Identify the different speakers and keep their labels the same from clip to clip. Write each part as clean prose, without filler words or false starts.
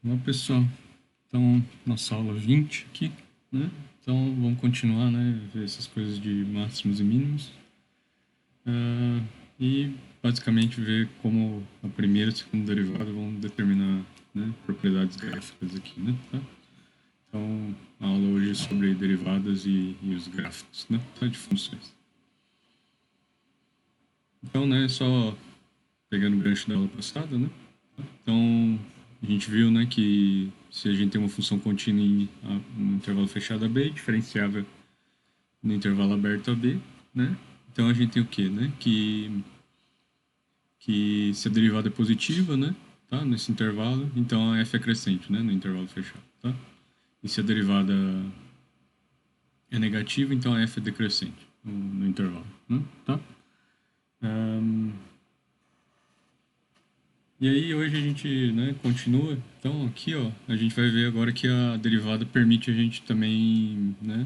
Speaker 1: Olá, pessoal. Então, nossa aula 20 aqui, né? Então, vamos continuar, né? Ver essas coisas de máximos e mínimos. E, basicamente, ver como a primeira e a segunda derivada vão determinar, né, propriedades gráficas aqui, né? Tá? Então, a aula hoje é sobre derivadas e os gráficos, né? Tá? De funções. Então, né, só pegando o gancho da aula passada, né? Então, a gente viu, né, que se a gente tem uma função contínua no intervalo fechado a b, diferenciável no intervalo aberto a b, né? Então a gente tem o quê, né? Que se a derivada é positiva, né, tá? Nesse intervalo, então a f é crescente, né, no intervalo fechado, tá? E se a derivada é negativa, então a f é decrescente no intervalo, né? Tá? E aí hoje a gente, né, continua. Então aqui, ó, a gente vai ver agora que a derivada permite a gente também, né?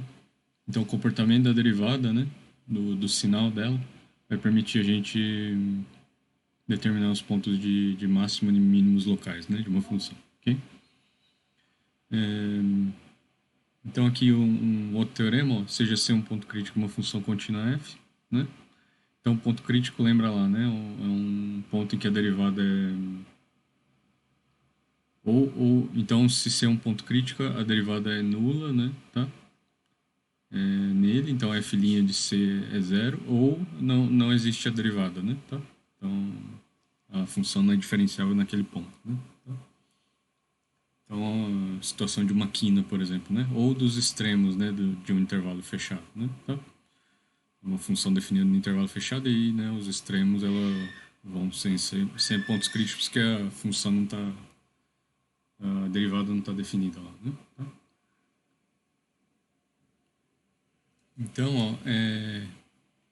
Speaker 1: Então o comportamento da derivada, né, do sinal dela, vai permitir a gente determinar os pontos de máximo e mínimos locais, né, de uma função, ok? Então aqui um outro teorema, ó, seja C um ponto crítico uma função contínua f, né? Então ponto crítico, lembra lá, né, é um ponto em que a derivada é então, se C é um ponto crítico, a derivada é nula, né? Tá? Nele, então f' de C é zero, ou não existe a derivada, né? Tá? Então, a função não é diferenciável naquele ponto, né? Tá? Então, a situação de uma quina, por exemplo, né? Ou dos extremos, né? De um intervalo fechado, né? Tá? Uma função definida no intervalo fechado e, né, os extremos, ela vão sem pontos críticos que a função não está, a derivada não está definida lá, né? Tá? Então, ó,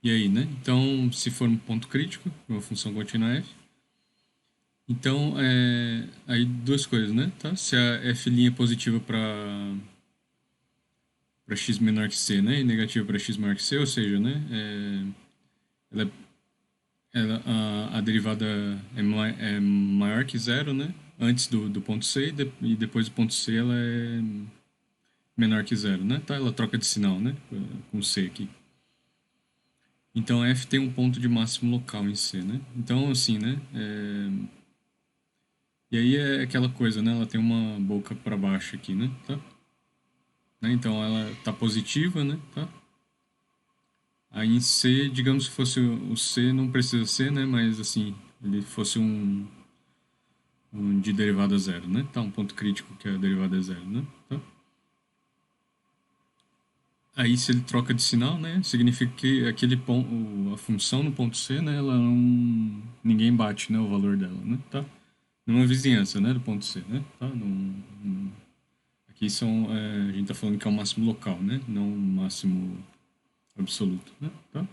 Speaker 1: e aí, né? Então, se for um ponto crítico, uma função contínua f, então, aí duas coisas, né? Tá? Se a f' é positiva para x menor que c, né? E negativa para x maior que c, ou seja, né? Ela, a derivada é maior que zero, né? Antes do ponto c e depois do ponto c ela é menor que zero, né? Tá? Ela troca de sinal, né? Com c aqui. Então, f tem um ponto de máximo local em C, né? Então, assim, né? E aí é aquela coisa, né? Ela tem uma boca para baixo aqui, né? Tá? Né? Então, ela tá positiva, né? Tá? Aí em C, digamos que fosse o C, não precisa ser, né? Mas, assim, ele fosse um de derivada zero, né? Tá? Um ponto crítico que a derivada é zero, né? Tá? Aí, se ele troca de sinal, né? Significa que aquele ponto, a função no ponto C, né? Ela não... Ninguém bate, né? O valor dela, né? Tá? Numa vizinhança, né, do ponto C, né? Tá? Aqui a gente está falando que é o máximo local, né? Não o máximo absoluto, né? Tá?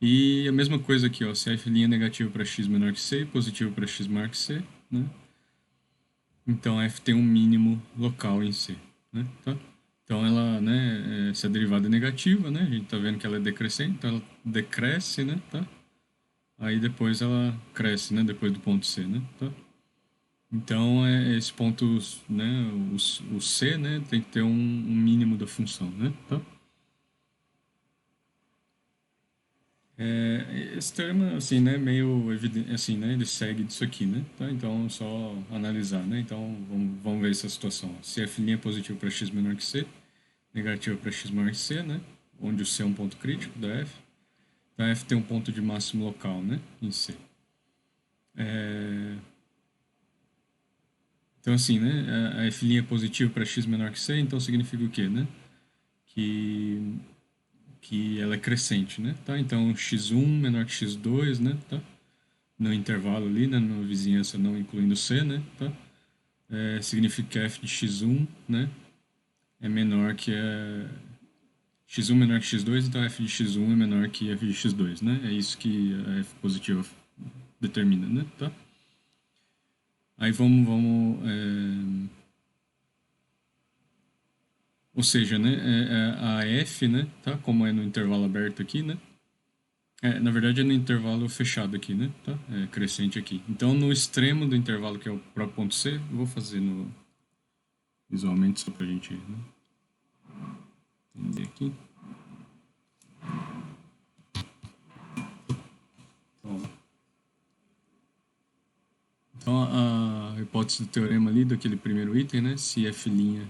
Speaker 1: E a mesma coisa aqui, ó, se f' é negativo para x menor que c e positivo para x maior que c, né? Então f tem um mínimo local em c, né? Tá? Então ela, né, se a derivada é negativa, né? A gente está vendo que ela é decrescente, então ela decresce, né? Tá? Aí depois ela cresce, né? Depois do ponto c, né? Tá? Então, esse ponto, né, o C, né, tem que ter um mínimo da função, né? Tá? Esse termo, assim, né, meio evidente, assim, né, ele segue disso aqui, né? Tá? Então, é só analisar, né? Então, vamos ver essa situação. Se f' é positivo para x menor que c, negativo para x maior que c, né? Onde o c é um ponto crítico da f. Então, f tem um ponto de máximo local, né, em c. Então, assim, né, a f' é positiva para x menor que c, então significa o quê, né? Que ela é crescente, né? Tá? Então, x1 menor que x2, né? Tá? No intervalo ali, né? Na vizinhança não incluindo c, né? Tá? Significa que f de x1, né? É menor que x1 menor que x2, então f de x1 é menor que f de x2, né? É isso que a f positiva determina, né? Tá? Aí ou seja, né? A f, né? Tá? Como é no intervalo aberto aqui, né? Na verdade é no intervalo fechado aqui, né? Tá? É crescente aqui. Então, no extremo do intervalo, que é o próprio ponto C, eu vou fazer visualmente só pra gente, né, entender aqui. Então, a hipótese do teorema ali, daquele primeiro item, né? Se f', né,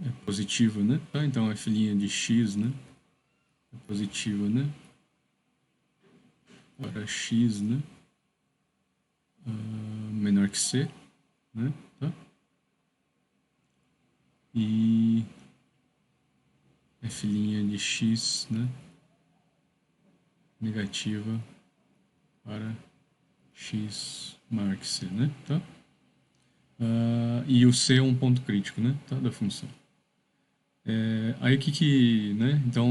Speaker 1: é positiva, né? Tá? Então, f' de x, né? É positiva, né? Para x, né? Menor que c, né? Tá? E f' de x, né? Negativa para x maior que c, né? Tá? E o c é um ponto crítico, né? Tá? Da função. Aí o que, né? Então,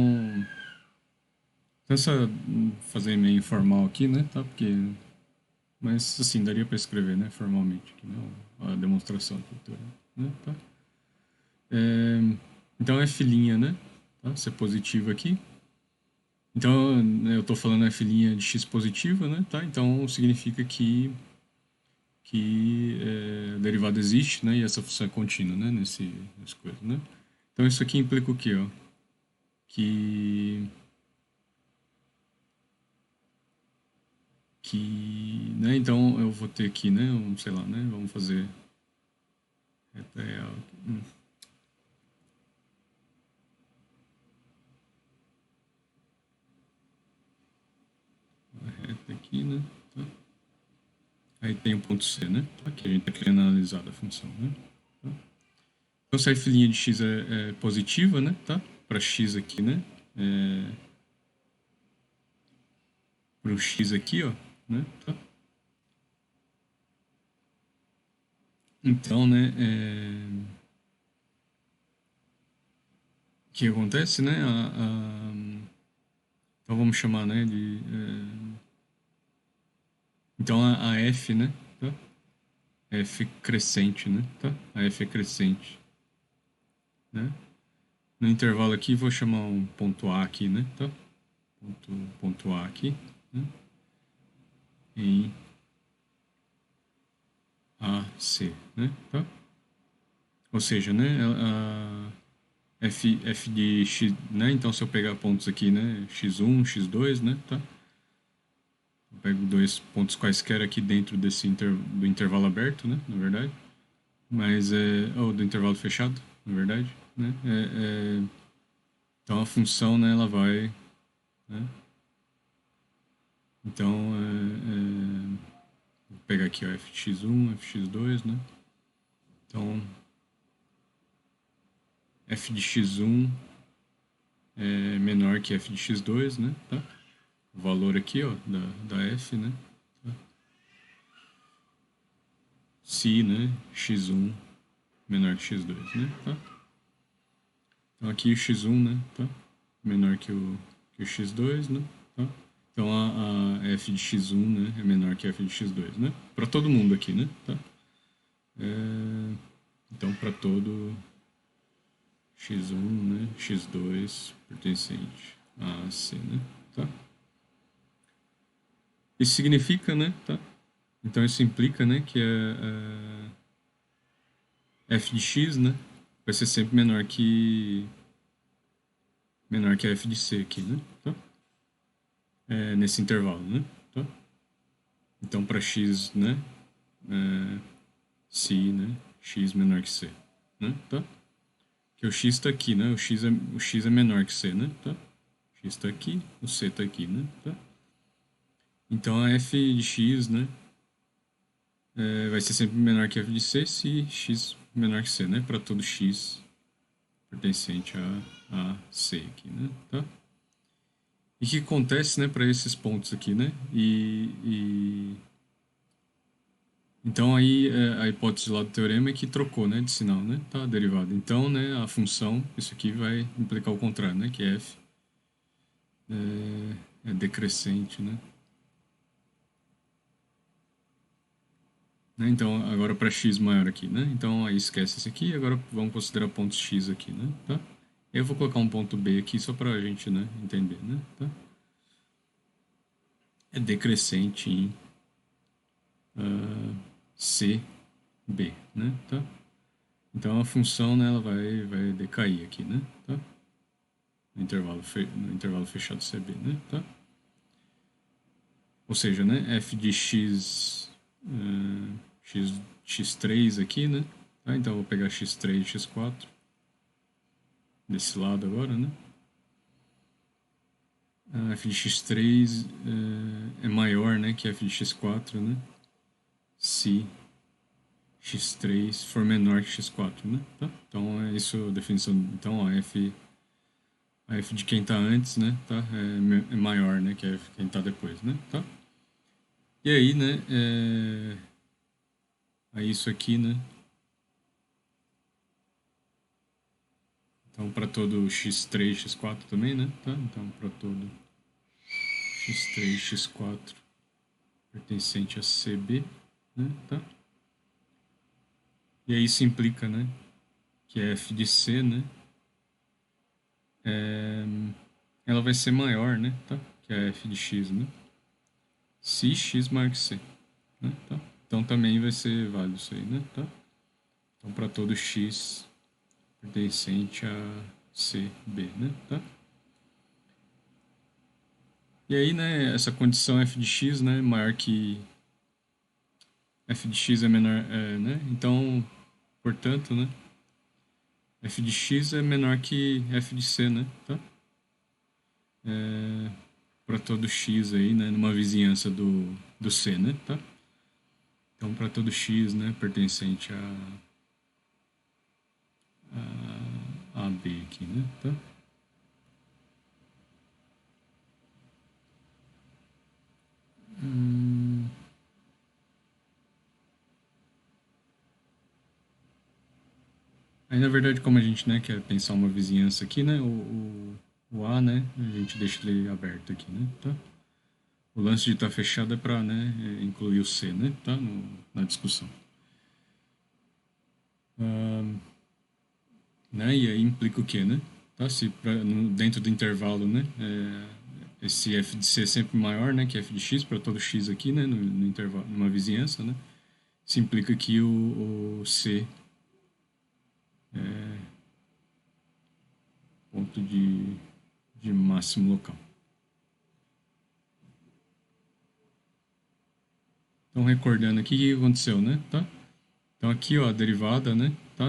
Speaker 1: essa fazer meio informal aqui, né? Tá? Porque, mas assim, daria para escrever, né? Formalmente aqui, né? A demonstração aqui, né? Tá? Então, f', né? Tá? Se é positivo aqui. Então, né, eu estou falando f' de x positiva, né? Tá? Então, significa que a derivada existe, né? E essa função é contínua, né? Nesse coisa, né? Então, isso aqui implica o quê, ó? Que, né? Então, eu vou ter aqui, né? Sei lá, né? Vamos fazer reta real aqui. Uma reta aqui, né? Tá? Aí tem o ponto C, né? Aqui a gente está querendo analisar a função, né? Tá? Então, se a f' de x é positiva, né? Tá? Para x aqui, né? Para o x aqui, ó, né? Tá? Então, né? O que acontece, né? Então vamos chamar, né? Então a f, né? Tá? F crescente, né? Tá? A f é crescente, né? No intervalo aqui vou chamar um ponto A aqui, né? Tá? Ponto A aqui, né? Em AC, né? Tá? Ou seja, né? F de x, né? Então se eu pegar pontos aqui, né? X1, X2, né? Tá? Eu pego dois pontos quaisquer aqui dentro do intervalo aberto, né? Na verdade. Mas ou do intervalo fechado, na verdade, né? Então a função, né? Ela vai, né? Então vou pegar aqui o fx1, fx2, né? Então f de x1 é menor que f de x2, né? Tá? O valor aqui, ó, da f, né? Tá? Se, né? x1 menor que x2, né? Tá? Então aqui o x1, né? Tá? Menor que o x2, né? Tá? Então a f de x1, né, é menor que a f de x2, né? Para todo mundo aqui, né? Tá? Então para todo x1, né, x2 pertencente a C, né? Tá? Isso significa, né? Tá? Então isso implica, né, que f de x, né, vai ser sempre menor que a f de c aqui, né? Tá? Nesse intervalo, né? Tá? Então para x, né, se, né, x menor que c, né? Tá? Que o x está aqui, né? O x é menor que c, né? Tá? O x está aqui, o c está aqui, né? Tá? Então a f de x, né? Vai ser sempre menor que f de c se x menor que c, né? Para todo x pertencente a c aqui, né? Tá? E o que acontece, né? Para esses pontos aqui, né? Então aí a hipótese lá do teorema é que trocou, né? De sinal, né? Tá? A derivada. Então, né? A função, isso aqui vai implicar o contrário, né? Que f é decrescente, né? né? Então, agora para x maior aqui, né? Então, aí esquece esse aqui, agora vamos considerar pontos x aqui, né? Tá? Eu vou colocar um ponto B aqui só para a gente, né, entender, né? Tá? É decrescente em C, B, né? Tá? Então, a função, né, ela vai decair aqui, né? Tá? No intervalo fechado CB, né? Tá? Ou seja, né, f de x, x3 aqui, né? Tá? Então, eu vou pegar x3 e x4 desse lado agora, né? A f de x3 é maior, né, que f de x4, né? Se x3 for menor que x4, né? Tá? Então, é isso a definição. Então, a f de quem está antes, né? Tá? É maior, né, que a f de quem está depois, né? Tá? E aí, né, aí isso aqui, né? Então, para todo x3, x4 também, né? Tá? Então, para todo x3, x4 pertencente a CB, né? Tá? E aí isso implica, né, que a f de C, né, ela vai ser maior, né, tá? Que a f de x, né? Se x maior que C, né? Tá? Então também vai ser válido isso aí, né? Tá? Então para todo x pertencente a C, B, né? Tá? E aí, né, essa condição f de x, né, maior que f de x é menor, né? Então, portanto, né, f de x é menor que f de c, né? Tá? Para todo x aí, né, numa vizinhança do c, né? Tá? Então, para todo x, né, pertencente a b aqui, né? Tá? Aí, na verdade, como a gente, né, quer pensar uma vizinhança aqui, né, o A, né, a gente deixa ele aberto aqui, né, tá? O lance de estar fechado é para, né, incluir o C, né, tá, na discussão. Né, e aí implica o quê, né? Tá, se dentro do intervalo, né, esse f de C é sempre maior, né, que f de x para todo x aqui, né, no intervalo, numa vizinhança, né, isso implica que o C ponto de máximo local. Então, recordando aqui, o que aconteceu, né? Tá? Então, aqui, ó, a derivada, né? Tá?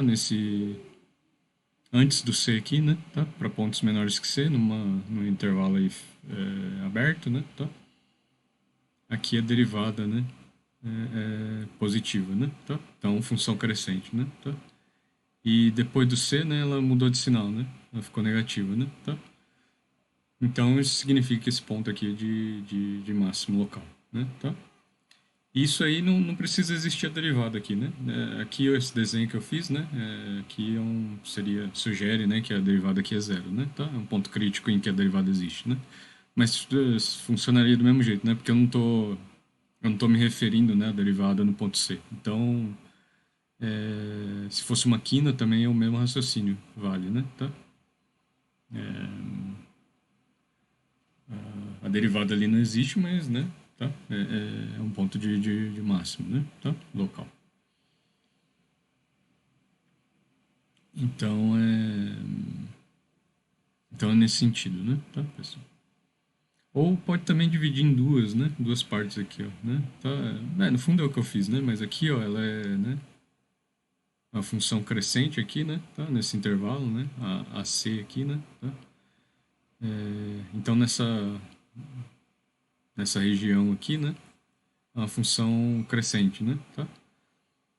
Speaker 1: Antes do C aqui, né? Tá? Para pontos menores que C, num intervalo aí, aberto, né? Tá? Aqui a derivada, né? É positiva, né? Tá? Então, função crescente, né? Tá? E depois do C, né? Ela mudou de sinal, né? Ela ficou negativa, né? Tá? Então, isso significa que esse ponto aqui é de máximo local, né? Tá? Isso aí não precisa existir a derivada aqui, né? Aqui esse desenho que eu fiz, né? Aqui sugere, né, que a derivada aqui é zero, né? Tá? É um ponto crítico em que a derivada existe, né? Mas funcionaria do mesmo jeito, né? Porque eu não tô me referindo, né, à derivada no ponto C. Então, se fosse uma quina também é o mesmo raciocínio, vale, né? Tá? A derivada ali não existe, mas, né? Tá? É um ponto de máximo, né? Tá? Local. Então então é nesse sentido, né? Tá, pessoal? Ou pode também dividir em duas, né? Duas partes aqui, ó, né? Tá, no fundo é o que eu fiz, né? Mas aqui, ó, ela é, né? A função crescente aqui, né? Tá? Nesse intervalo, né? A C aqui, né? Tá? Então nessa região aqui, né? A função crescente, né? Tá?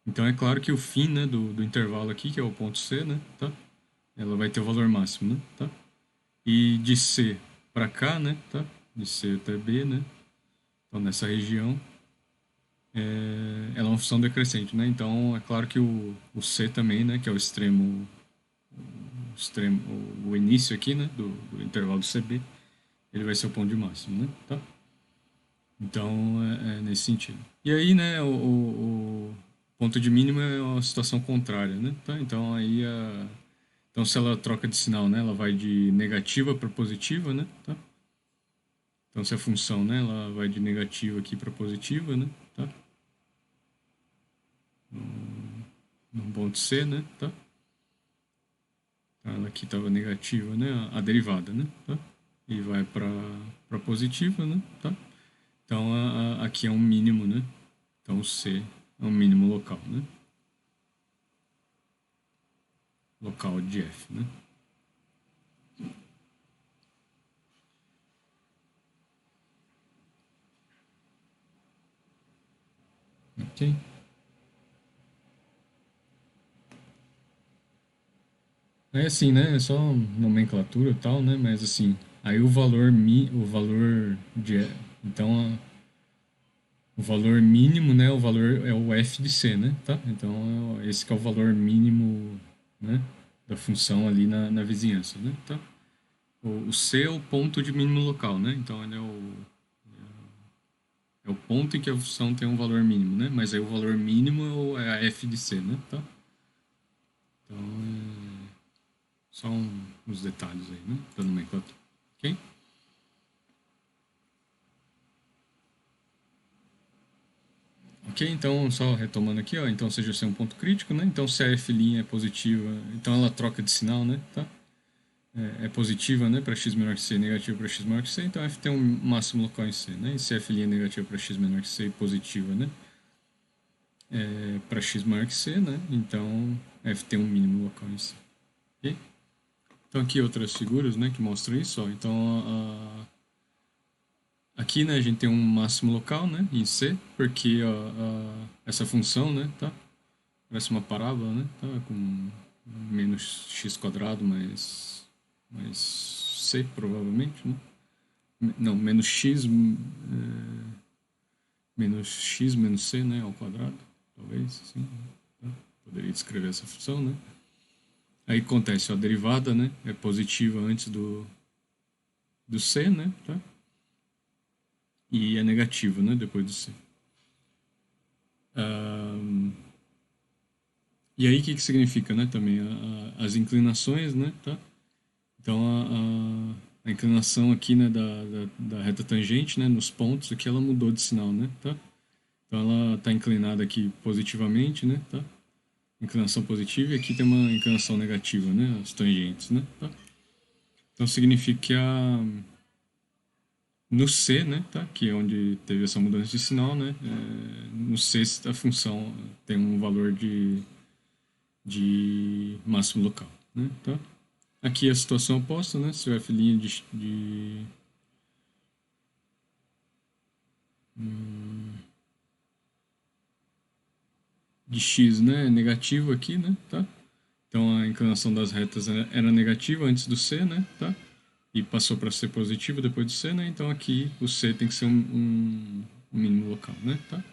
Speaker 1: Então é claro que o fim, né, do intervalo aqui, que é o ponto C, né? Tá? Ela vai ter o valor máximo, né? Tá? E de C para cá, né? Tá? De C até B, né? Então nessa região, ela é uma função decrescente, né? Então é claro que o C também, né? Que é o extremo, o início aqui, né? Do intervalo CB, ele vai ser o ponto de máximo, né? Tá? Então é nesse sentido. E aí, né? ponto de mínimo é a situação contrária, né? Tá? Então aí então se ela troca de sinal, né, ela vai de negativa para positiva, né? Tá? Então se a função, né, ela vai de negativa aqui para positiva, né? Tá? No ponto C, né? Tá? Ela aqui estava negativa, né? A derivada, né? Tá? E vai para positiva, né? Tá? Então aqui é um mínimo, né? Então o C é um mínimo local, né? Local de F, né? Ok? É assim, né? É só nomenclatura e tal, né? Mas assim, aí o valor de, então o valor mínimo, né? O valor é o f de c, né? Tá? Então esse que é o valor mínimo, né? Da função ali na vizinhança, né? Tá? O c é o ponto de mínimo local, né? Então ele é o ponto em que a função tem um valor mínimo, né? Mas aí o valor mínimo é a f de c, né? Tá? Então só uns detalhes aí, né? Da nomenclatura. Ok? Ok, então só retomando aqui, ó, então seja C um ponto crítico, né? Então se a F' é positiva, então ela troca de sinal, né? Tá? É positiva, né? Para x menor que c, negativa para x maior que c, então F tem um máximo local em C, né? E se F' é negativa para x menor que c e positiva, né? Para x maior que c, né? Então F tem um mínimo local em C. Ok? Então aqui outras figuras, né? Que mostram isso, ó. Então aqui, né? A gente tem um máximo local, né? Em C, porque essa função, né? Tá? Parece uma parábola, né? Tá com menos x quadrado mais c, provavelmente, né? Não, menos x menos c, né? Ao quadrado, talvez, assim. Tá? Poderia descrever essa função, né? Aí acontece, ó, a derivada, né? É positiva antes do c, né? Tá? E é negativa, né? Depois do c. E aí o que significa, né? Também as inclinações, né? Tá? Então, a inclinação aqui, né, da reta tangente, né, nos pontos aqui, ela mudou de sinal, né, tá? Então, ela está inclinada aqui positivamente, né, tá? Inclinação positiva e aqui tem uma inclinação negativa, né, as tangentes, né, tá? Então, significa que no C, né, tá? Que é onde teve essa mudança de sinal, né, no C a função tem um valor de máximo local, né, tá? Aqui é a situação oposta, né? Se o f' de x, né, é negativo aqui, né, tá? Então a inclinação das retas era negativa antes do c, né, tá? E passou para ser positivo depois do c, né? Então aqui o c tem que ser um mínimo local, né, tá?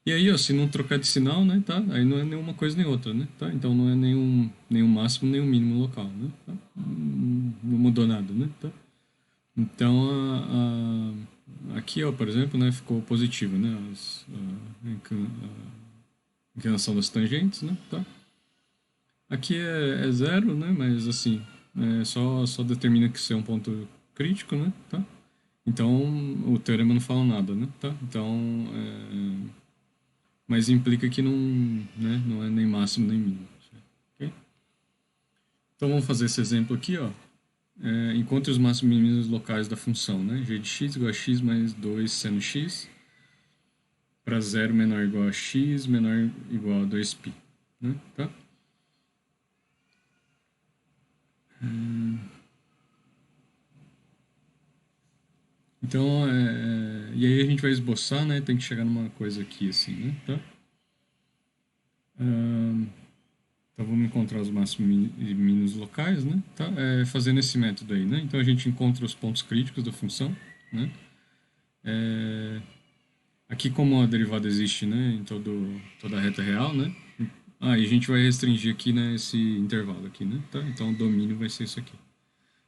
Speaker 1: E aí, ó, se não trocar de sinal, né, tá? Aí não é nenhuma coisa nem outra, né, tá? Então não é nenhum máximo nem um mínimo local, né? Tá? Não mudou nada, né, tá? Então aqui, ó, por exemplo, né, ficou positivo, né? A inclinação das tangentes, né, tá? Aqui é zero, né? Mas assim, só determina que isso é um ponto crítico, né? Tá? Então o teorema não fala nada, né? Tá? Então, mas implica que não é nem máximo nem mínimo. Ok? Então vamos fazer esse exemplo aqui, ó. Encontre os máximos e mínimos locais da função, né? G de x igual a x mais 2 seno x para 0 menor ou igual a x menor ou igual a 2π, né? Tá? Então, e aí a gente vai esboçar, né? Tem que chegar numa coisa aqui, assim, né? Tá? Então, vamos encontrar os máximos e mínimos locais, né? Tá? Fazendo esse método aí, né? Então, a gente encontra os pontos críticos da função, né? Aqui, como a derivada existe, né? Em toda a reta real, né? E a gente vai restringir aqui, né? Esse intervalo aqui, né? Tá? Então, o domínio vai ser isso aqui.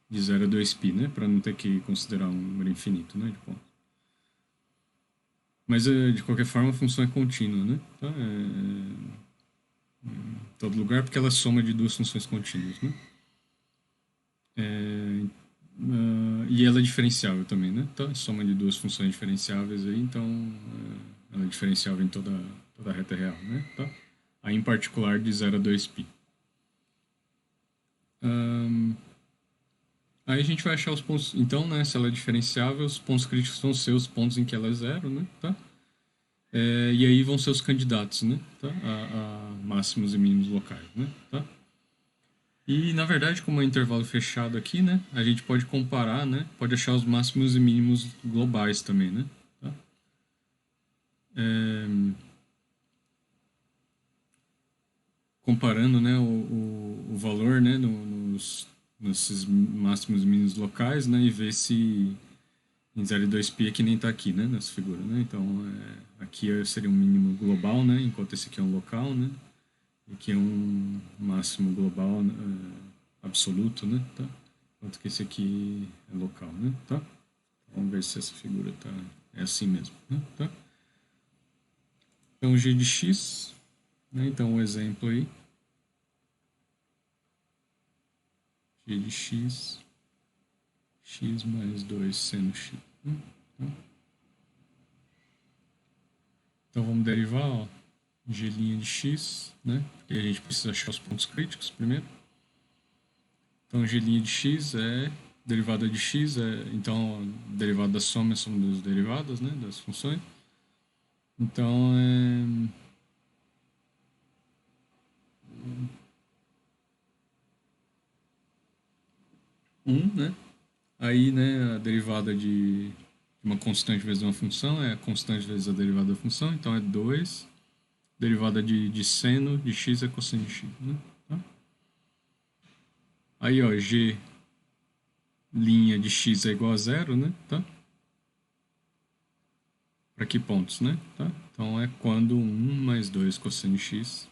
Speaker 1: De 0 a 2π, né? Para não ter que considerar um número infinito, né? De pontos. Mas, de qualquer forma, a função é contínua, né? Tá? Em todo lugar, porque ela é soma de duas funções contínuas, né? E ela é diferenciável também, né? Tá? Soma de duas funções diferenciáveis aí, então ela é diferenciável em toda a reta real, né? Tá? Aí, em particular, de 0 a 2π. Aí a gente vai achar os pontos. Então, né, se ela é diferenciável, os pontos críticos vão ser os pontos em que ela é zero, né? Tá? E aí vão ser os candidatos, né? Tá? A máximos e mínimos locais, né? Tá? E, na verdade, como é um intervalo fechado aqui, né? A gente pode comparar, né? Pode achar os máximos e mínimos globais também, né? Tá? Comparando, né, o valor, né, nesses máximos e mínimos locais, né? E ver se em 0 e 2π que nem está aqui, né, nessa figura, né? Então, aqui seria um mínimo global, né, enquanto esse aqui é um local, né? E aqui é um máximo global absoluto, né, tá? Enquanto que esse aqui é local, né, tá? Vamos ver se essa figura é assim mesmo, né, tá? Então, g de x, né, então um exemplo aí, g de x, x mais 2 seno x, né? Tá? Então, vamos derivar, ó, g' de x, né? E a gente precisa achar os pontos críticos primeiro. Então, g' de x é derivada de x, então a derivada da soma é a soma das derivadas, né? Das funções. Então, é 1, né? Aí, né, a derivada de uma constante vezes uma função é a constante vezes a derivada da função, então é 2. Derivada de seno de x é cosseno de x, né? Tá? Aí, ó, g' de x é igual a zero, né? Tá? Para que pontos, né? Tá? Então é quando 1 mais 2 cosseno de x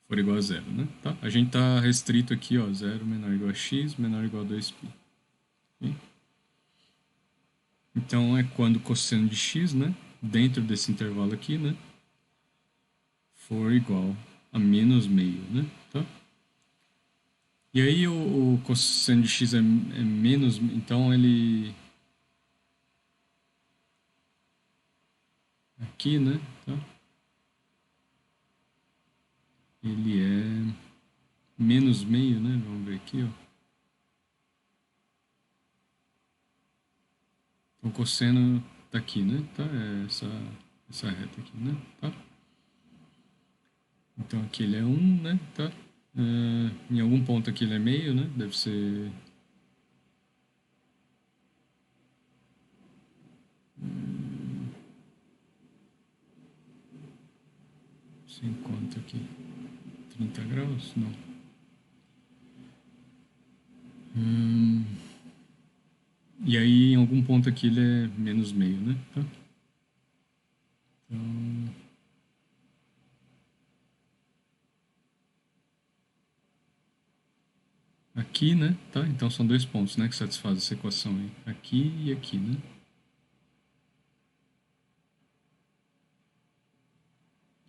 Speaker 1: for igual a zero, né? Tá? A gente está restrito aqui, ó, 0 menor ou igual a x, menor ou igual a 2π. Okay? Então é quando cosseno de x, né, dentro desse intervalo aqui, né, for igual a menos meio, né? Tá? E aí o cosseno de x é menos, então ele aqui, né? Tá? Ele é menos meio, né? Vamos ver aqui, ó. Então, o cosseno tá aqui, né? Tá? É essa reta aqui, né? Tá? Então, aqui ele é 1, né? Tá? Em algum ponto aqui ele é meio, né? Deve ser... Sem conta aqui. 30 graus? Não. E aí, em algum ponto aqui ele é menos meio, né? Tá? Então... Aqui, né? Tá? Então são dois pontos, né, que satisfazem essa equação aí. Aqui e aqui, né?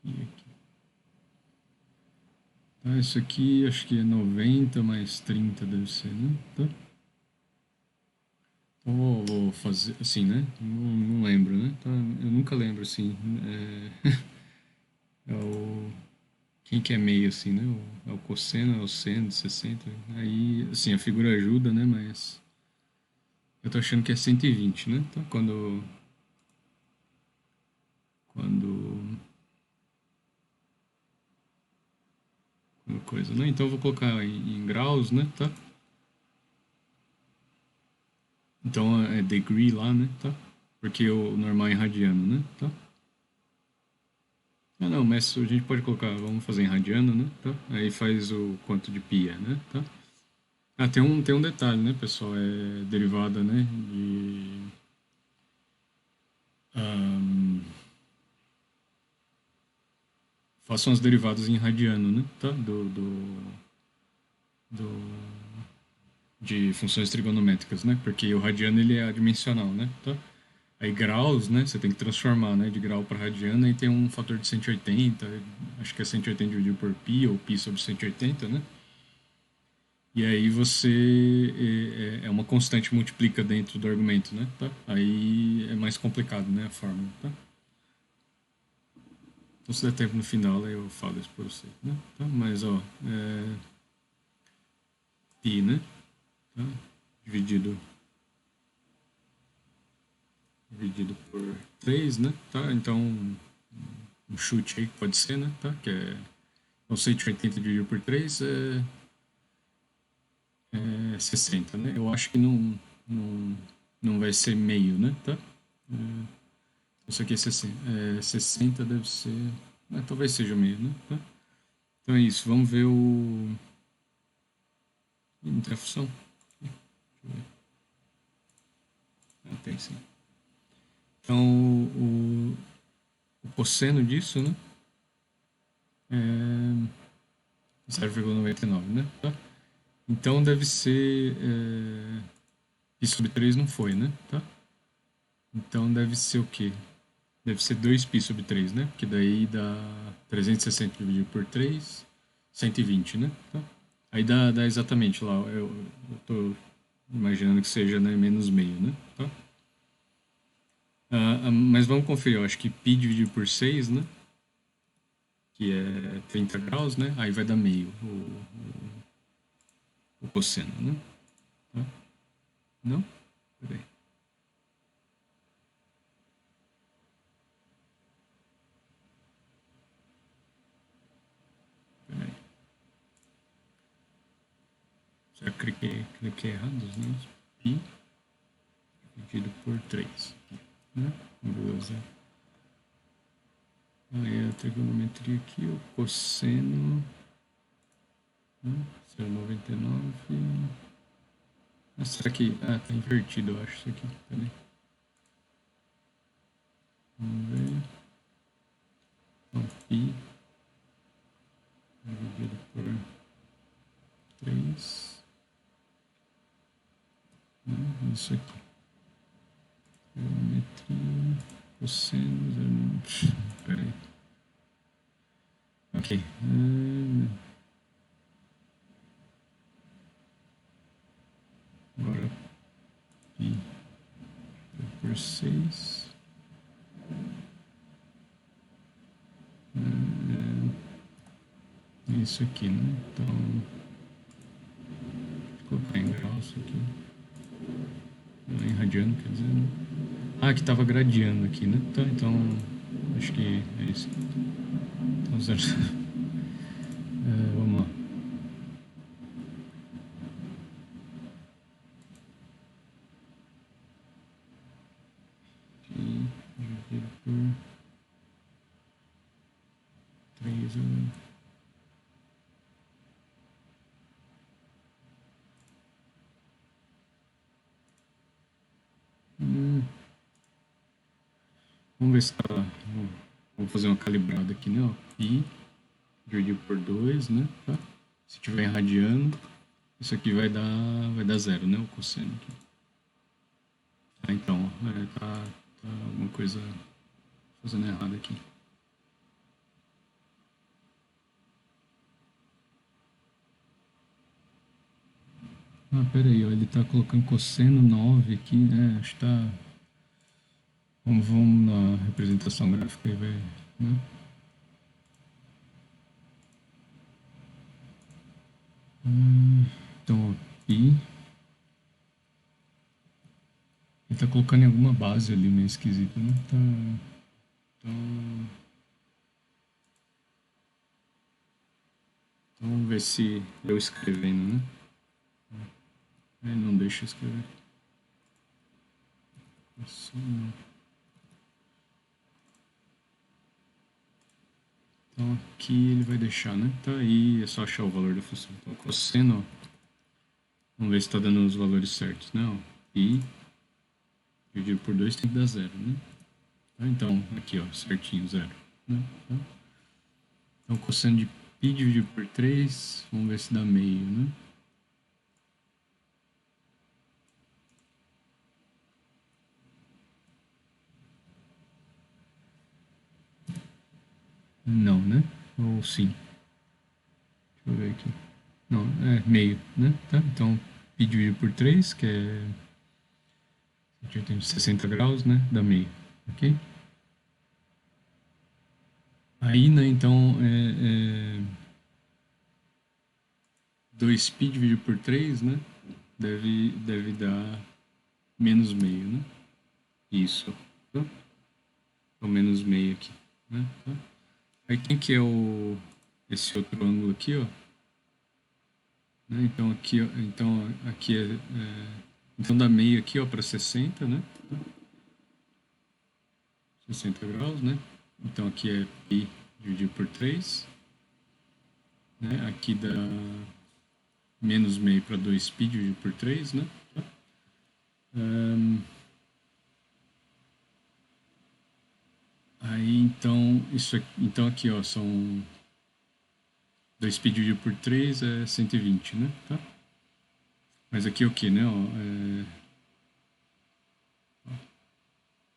Speaker 1: E aqui. Tá, isso aqui acho que é 90 mais 30 deve ser, né? Tá? Então vou fazer assim, né? Não lembro, né? Tá? Eu nunca lembro assim. É o... Quem que é meio assim, né? É o cosseno, é o seno de 60. Aí, assim, a figura ajuda, né? Mas eu tô achando que é 120, né? Então quando coisa, né? Então eu vou colocar em graus, né? Tá? Então é degree lá, né? Tá? Porque o normal é em radiano, né? Tá? Ah, não, mas a gente pode colocar, vamos fazer em radiano, né? Tá? Aí faz o quanto de pi é, né? Tá? Ah, tem um detalhe, né, pessoal? É derivada, né? Ahn, Façam as derivadas em radiano, né? Tá? Do, de funções trigonométricas, né? Porque o radiano ele é adimensional, né? Tá? Aí graus, né? Você tem que transformar, né? De grau para radiano, aí tem um fator de 180, acho que é 180 dividido por π, ou π sobre 180, né? E aí você é uma constante multiplica dentro do argumento, né? Tá? Aí é mais complicado, né? A fórmula, tá? Então se der tempo no final, aí eu falo isso pra você, né? Tá? Mas, ó, π, né? Tá? Dividido por 3, né? Tá? Então, um chute aí que pode ser, né? Tá? Que é então, 180 dividido por 3 é 60, né? Eu acho que não, não vai ser meio, né? Tá? Isso aqui é 60. 60 deve ser. Talvez seja meio, né? Tá? Então é isso. Vamos ver o. Ih, não tem a função? Deixa eu ver. Tem sim. Então o cosseno disso, né? É 0,99, né? Tá? Então deve ser. Pi sobre 3 não foi, né? Tá? Então deve ser o quê? Deve ser 2π sobre 3, né? Porque daí dá 360 dividido por 3, 120, né? Tá? Aí dá exatamente lá. Eu tô imaginando que seja, né, menos meio, né? Tá? Mas vamos conferir. Eu acho que π dividido por 6, né? Que é 30 graus, né? Aí vai dar meio o cosseno, né? Tá? Não? Peraí. Peraí. Já cliquei errado, né? Π dividido por 3. Né? Beleza. Aí a trigonometria aqui, o cosseno, né? 0,99. Será que... tá invertido, eu acho isso aqui. Peraí. Vamos ver. Então, π dividido por 3. Isso aqui. Geometria, cosseno, peraí. Ok. Agora π por 6. Isso aqui, né? Então, vou colocar em graus aqui. Em radiano, quer dizer, né? Que tava gradiando aqui, né? Então acho que é isso. Então, zero. Vamos lá. Aqui, dividido por 3. Vamos ver se tá. Vou fazer uma calibrada aqui, né? Ó. Pi dividido por 2, né? Tá? Se tiver em radiano, isso aqui vai dar zero, né? O cosseno aqui. Então, tá alguma coisa fazendo errado aqui. Pera aí, ó, ele tá colocando cosseno 9 aqui, né? Acho que tá. Vamos na representação gráfica e ver, né? Então, pi. Ele tá colocando em alguma base ali meio esquisita, né? Então, vamos ver se eu escrevendo, né? Ele não deixa eu escrever. Assim, então aqui ele vai deixar, né? Tá aí, é só achar o valor da função. Então, cosseno, vamos ver se está dando os valores certos, né? Ó, pi dividido por 2 tem que dar zero, né? Tá, então, aqui, ó, certinho, zero. Né? Tá? Então, cosseno de π dividido por 3, vamos ver se dá meio, né? Não, né? Ou sim? Deixa eu ver aqui. Não, é meio, né? Tá? Então, π dividido por 3, que é 60 graus, né? Dá meio, ok? Aí, né, então, 2π dividido por 3, né? Deve dar menos meio, né? Isso. Tá? Então, menos meio aqui, né? Tá? Aí, quem que é esse outro ângulo aqui, ó? Né? Então, aqui, ó, então, aqui então dá meio aqui, ó, para 60, né? 60 graus, né? Então, aqui é π dividido por 3, né? Aqui dá menos meio para 2π dividido por 3, né? Aí, então, isso aqui, então aqui, ó, são 2π dividido por 3 é 120, né? Tá? Mas aqui é o que, né? Ó,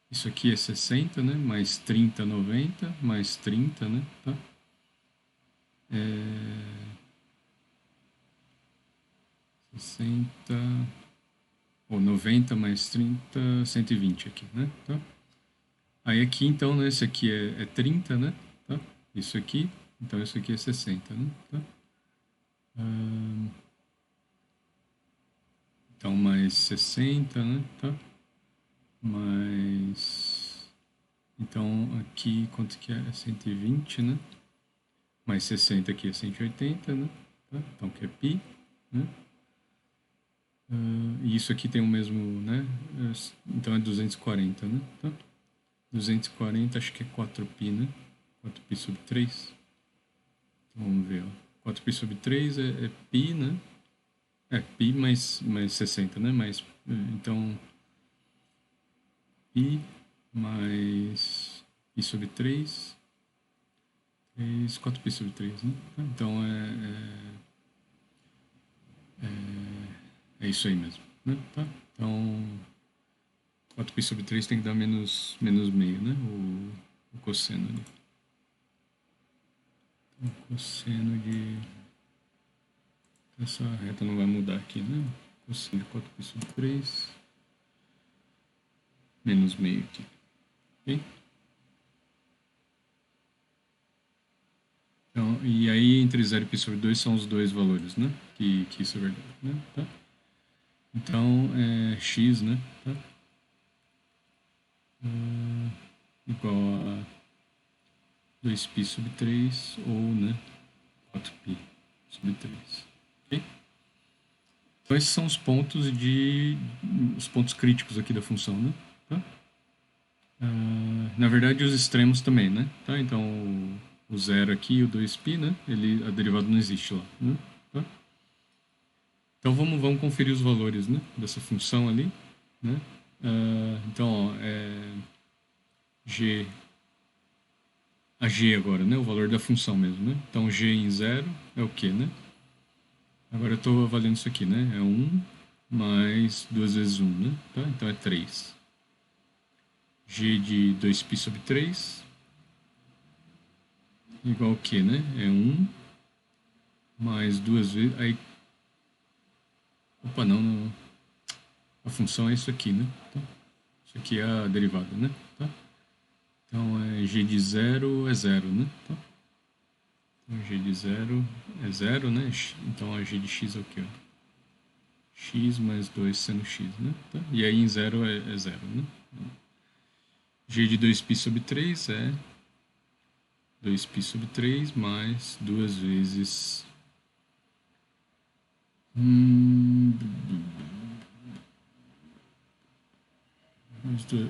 Speaker 1: isso aqui é 60, né? Mais 30, 90, mais 30, né? Tá? É 60, ou 90 mais 30, 120 aqui, né? Tá? Aí aqui, então, né? Esse aqui é 30, né? Tá? Isso aqui, então isso aqui é 60, né? Tá? Então, mais 60, né? Tá? Mais... Então, aqui, quanto que é? É 120, né? Mais 60 aqui é 180, né? Tá? Então, que é π, né? E isso aqui tem o mesmo, né? Então, é 240, né? Tá? 240, acho que é 4π, né? 4π sobre 3. Então, vamos ver, ó. 4π sobre 3 é π, né? É π mais 60, né? Então, π mais π sobre 3, 4π sobre 3, né? Então, é isso aí mesmo, né? Tá? Então, 4π sobre 3 tem que dar menos meio, né? O cosseno ali. Então, o cosseno de... Essa reta não vai mudar aqui, né? Cosseno de 4π sobre 3 menos meio aqui, ok? Então, e aí, entre 0 e π sobre 2 são os dois valores, né? Que isso é verdade, né? Tá? Então, é x, né? Tá? Igual a 2π sobre 3 ou, né? 4π sobre 3. Ok? Então, esses são os pontos críticos aqui da função, né? Tá? Na verdade, os extremos também, né? Tá? Então, o 0 aqui e o 2π, né? A derivada não existe lá, né? Tá? Então, vamos conferir os valores, né? Dessa função ali, né? Então, ó, g, a g agora, né? O valor da função mesmo, né? Então, g em 0 é o quê, né? Agora eu estou avaliando isso aqui, né? É 1 mais 2 vezes 1, né? Tá? Então, é 3. G de 2π sobre 3 igual ao quê, né? É 1 mais 2 vezes... Aí, opa, não. A função é isso aqui, né? Tá? Isso aqui é a derivada, né? Tá? Então, g de 0 é 0, né? Tá? Então, g de 0 é 0, né? Então, a g de x é o quê? X mais 2 sendo x, né? Tá? E aí, em 0 é 0, né? G de 2π sobre 3 é 2π sobre 3 mais 2 vezes...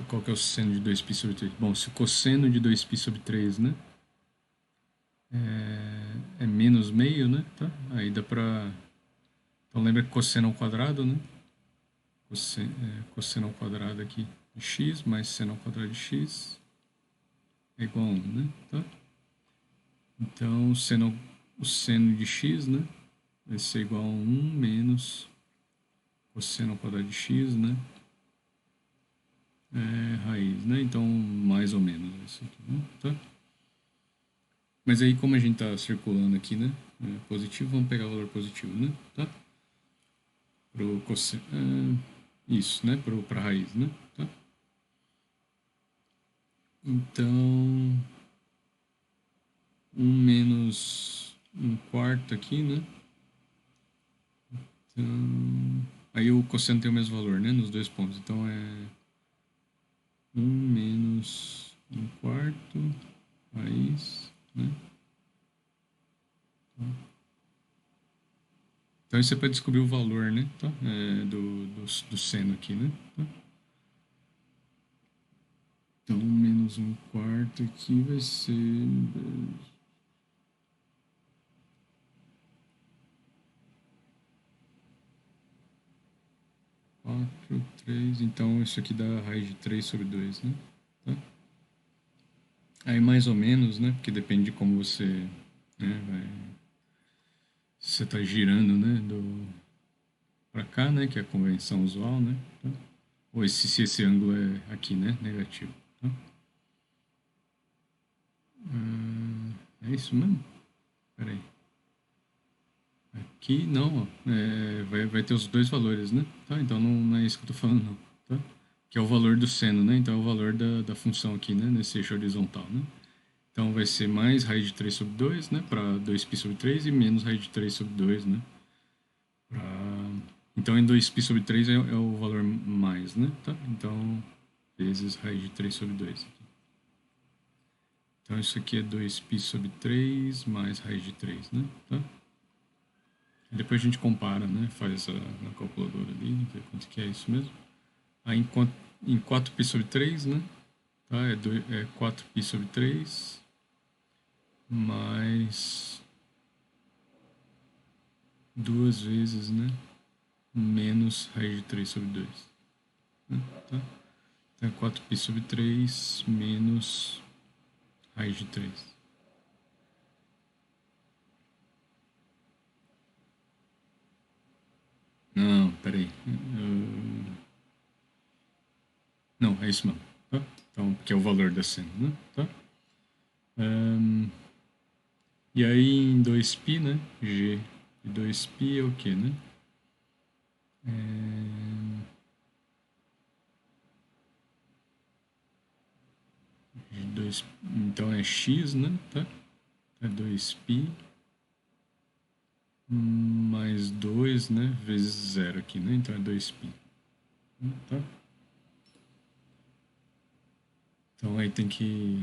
Speaker 1: Qual que é o seno de 2π sobre 3? Bom, se o cosseno de 2π sobre 3, né? É menos meio, né? Tá? Aí dá pra... Então lembra que cosseno ao quadrado, né? Cosseno ao quadrado aqui de x mais seno ao quadrado de x é igual a 1, né? Tá? Então o seno de x, né? Vai ser igual a 1 menos cosseno ao quadrado de x, né? Raiz, né? Então, mais ou menos isso aqui, né? Tá? Mas aí, como a gente tá circulando aqui, né? Positivo, vamos pegar o valor positivo, né? Tá? Pro cosseno. Isso, né? Pra raiz, né? Tá? Então, 1 menos 1/4 aqui, né? Então, aí o cosseno tem o mesmo valor, né? Nos dois pontos. Então é 1 menos 1/4 raiz, né? Então isso é para descobrir o valor, né? Tá? Do seno aqui, né? Tá? Então 1 menos 1/4 aqui vai ser 4/3. Então isso aqui dá raiz de 3/2, né? Tá? Aí mais ou menos, né? Porque depende de como você, né, você está girando, né? Para cá, né? Que é a convenção usual, né? Tá? Ou se esse ângulo é aqui, né? Negativo. Tá? É isso mesmo? Peraí. Aqui não, ó. Vai ter os dois valores, né? Tá? Então não é isso que eu tô falando, não. Tá? Que é o valor do seno, né? Então é o valor da função aqui, né? Nesse eixo horizontal, né? Então vai ser mais raiz de 3/2, né? Para 2π/3 e menos raiz de 3/2, né? Pra... Então em 2π/3 é o valor mais, né? Tá? Então vezes raiz de 3/2. Então isso aqui é 2π/3 mais raiz de 3, né? Tá? E depois a gente compara, né? Faz na calculadora ali, ver quanto que é isso mesmo. Aí em 4π/3, né? Tá? É 4π/3 mais duas vezes, né? Menos raiz de 3/2. Né? Tá? Então é 4π/3 menos raiz de 3. Não, peraí. Não, é isso mesmo. Tá? Então, que é o valor da cena, né? Tá? Ahn, e aí em 2π, né? G de 2π é o quê, né? De 2, então é x, né? Tá? É 2π mais 2, né? Vezes zero aqui, né? Então é 2π. Tá? Então aí tem que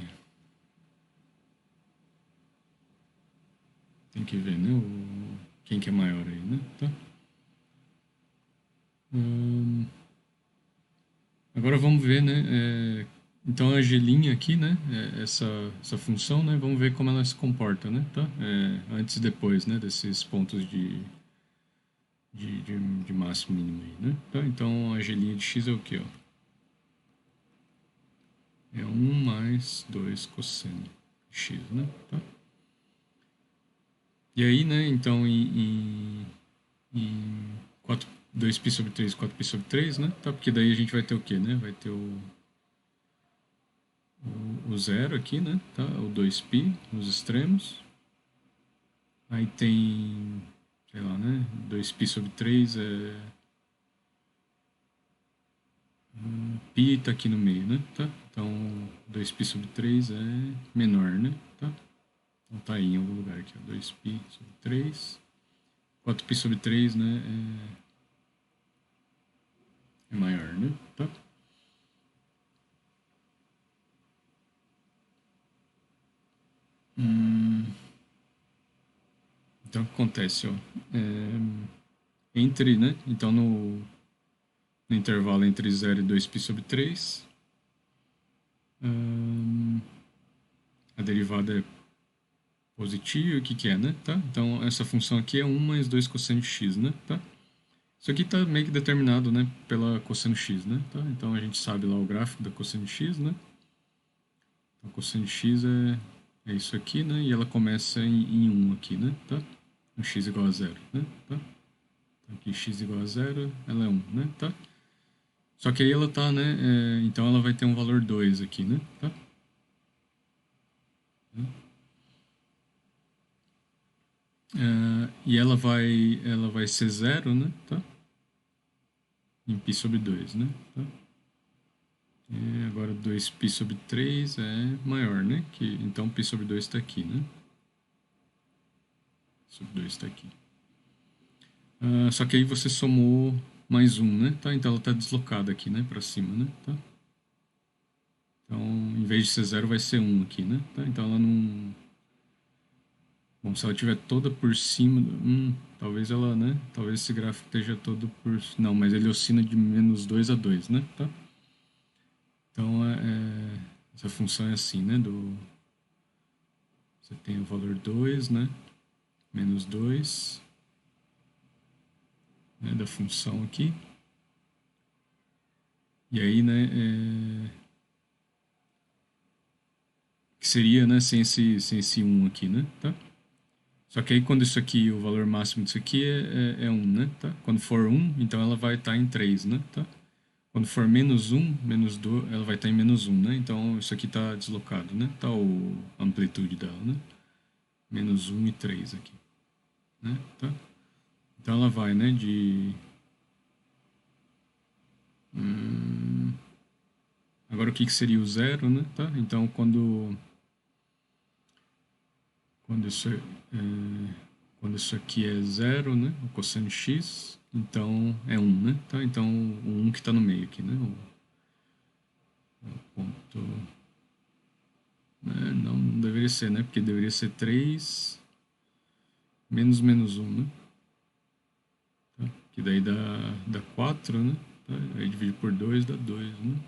Speaker 1: ver, né? Quem que é maior aí, né? Tá? Hum, Agora vamos ver, né? Então a angelinha aqui, né? Essa função, né? Vamos ver como ela se comporta, né? Tá? Antes e depois, né? Desses pontos de máximo e mínimo aí, né? Tá? Então a angelinha de x é o quê, ó? É 1 mais 2 cosseno de x, né? Tá? E aí, né? Então em 4, 2π/3, 4π/3, né? Tá? Porque daí a gente vai ter o quê, né? Vai ter o zero aqui, né? Tá? O 2π nos extremos. Aí tem, sei lá, né? 2π/3 π tá aqui no meio, né? Tá? Então 2π/3 é menor, né? Tá? Então tá aí em algum lugar aqui, ó. 2π/3. 4π/3, né? É maior, né? Tá? Então o que acontece, ó? Entre, né? Então no intervalo entre 0 e 2π/3, a derivada é positiva, o que que é, né? Tá? Então essa função aqui é 1 mais 2 cosseno de x, né? Tá? Isso aqui está meio que determinado, né, pela cosseno x, né? Tá? Então a gente sabe lá o gráfico da cosseno de x, né? Então cosseno de x é isso aqui, né? E ela começa em 1 aqui, né? Tá? No x igual a 0, né? Tá? Então aqui x igual a 0, ela é 1, né? Tá? Só que aí ela tá, né? Então ela vai ter um valor 2 aqui, né? Tá? E ela vai ser zero, né? Tá? Em π sobre 2, né? Tá? E agora 2π sobre 3 é maior, né? Então π sobre 2 está aqui, né? Sobre 2 está aqui. Só que aí você somou mais um, né? Tá? Então ela está deslocada aqui, né? Para cima, né? Tá? Então, em vez de ser zero, vai ser um aqui, né? Tá? Então ela não... Bom, se ela estiver toda por cima... talvez ela, né? Talvez esse gráfico esteja todo por... Não, mas ele oscila de -2 a 2, né? Tá? Então, essa função é assim, né? Você tem o valor 2, né? -2, né? Da função aqui. E aí, né? Que seria, né? Sem esse 1 aqui, né? Tá? Só que aí quando isso aqui, o valor máximo disso aqui é 1, né? Tá? Quando for 1, então ela vai estar em 3, né? Tá? Quando for -1, -2, ela vai estar em -1, né? Então isso aqui está deslocado, né? Tá a amplitude dela, né? -1 e 3 aqui, né? Tá? Então ela vai, né? Agora o que seria o zero, né? Tá? Então quando isso é, quando isso aqui é zero, né? O cosseno x, então é 1, né? Tá? Então o 1 que está no meio aqui, né? O ponto... não deveria ser, né? Porque deveria ser 3 menos -1, né? Tá? Que daí dá 4, né? Tá? Aí divide por 2 dá 2, né?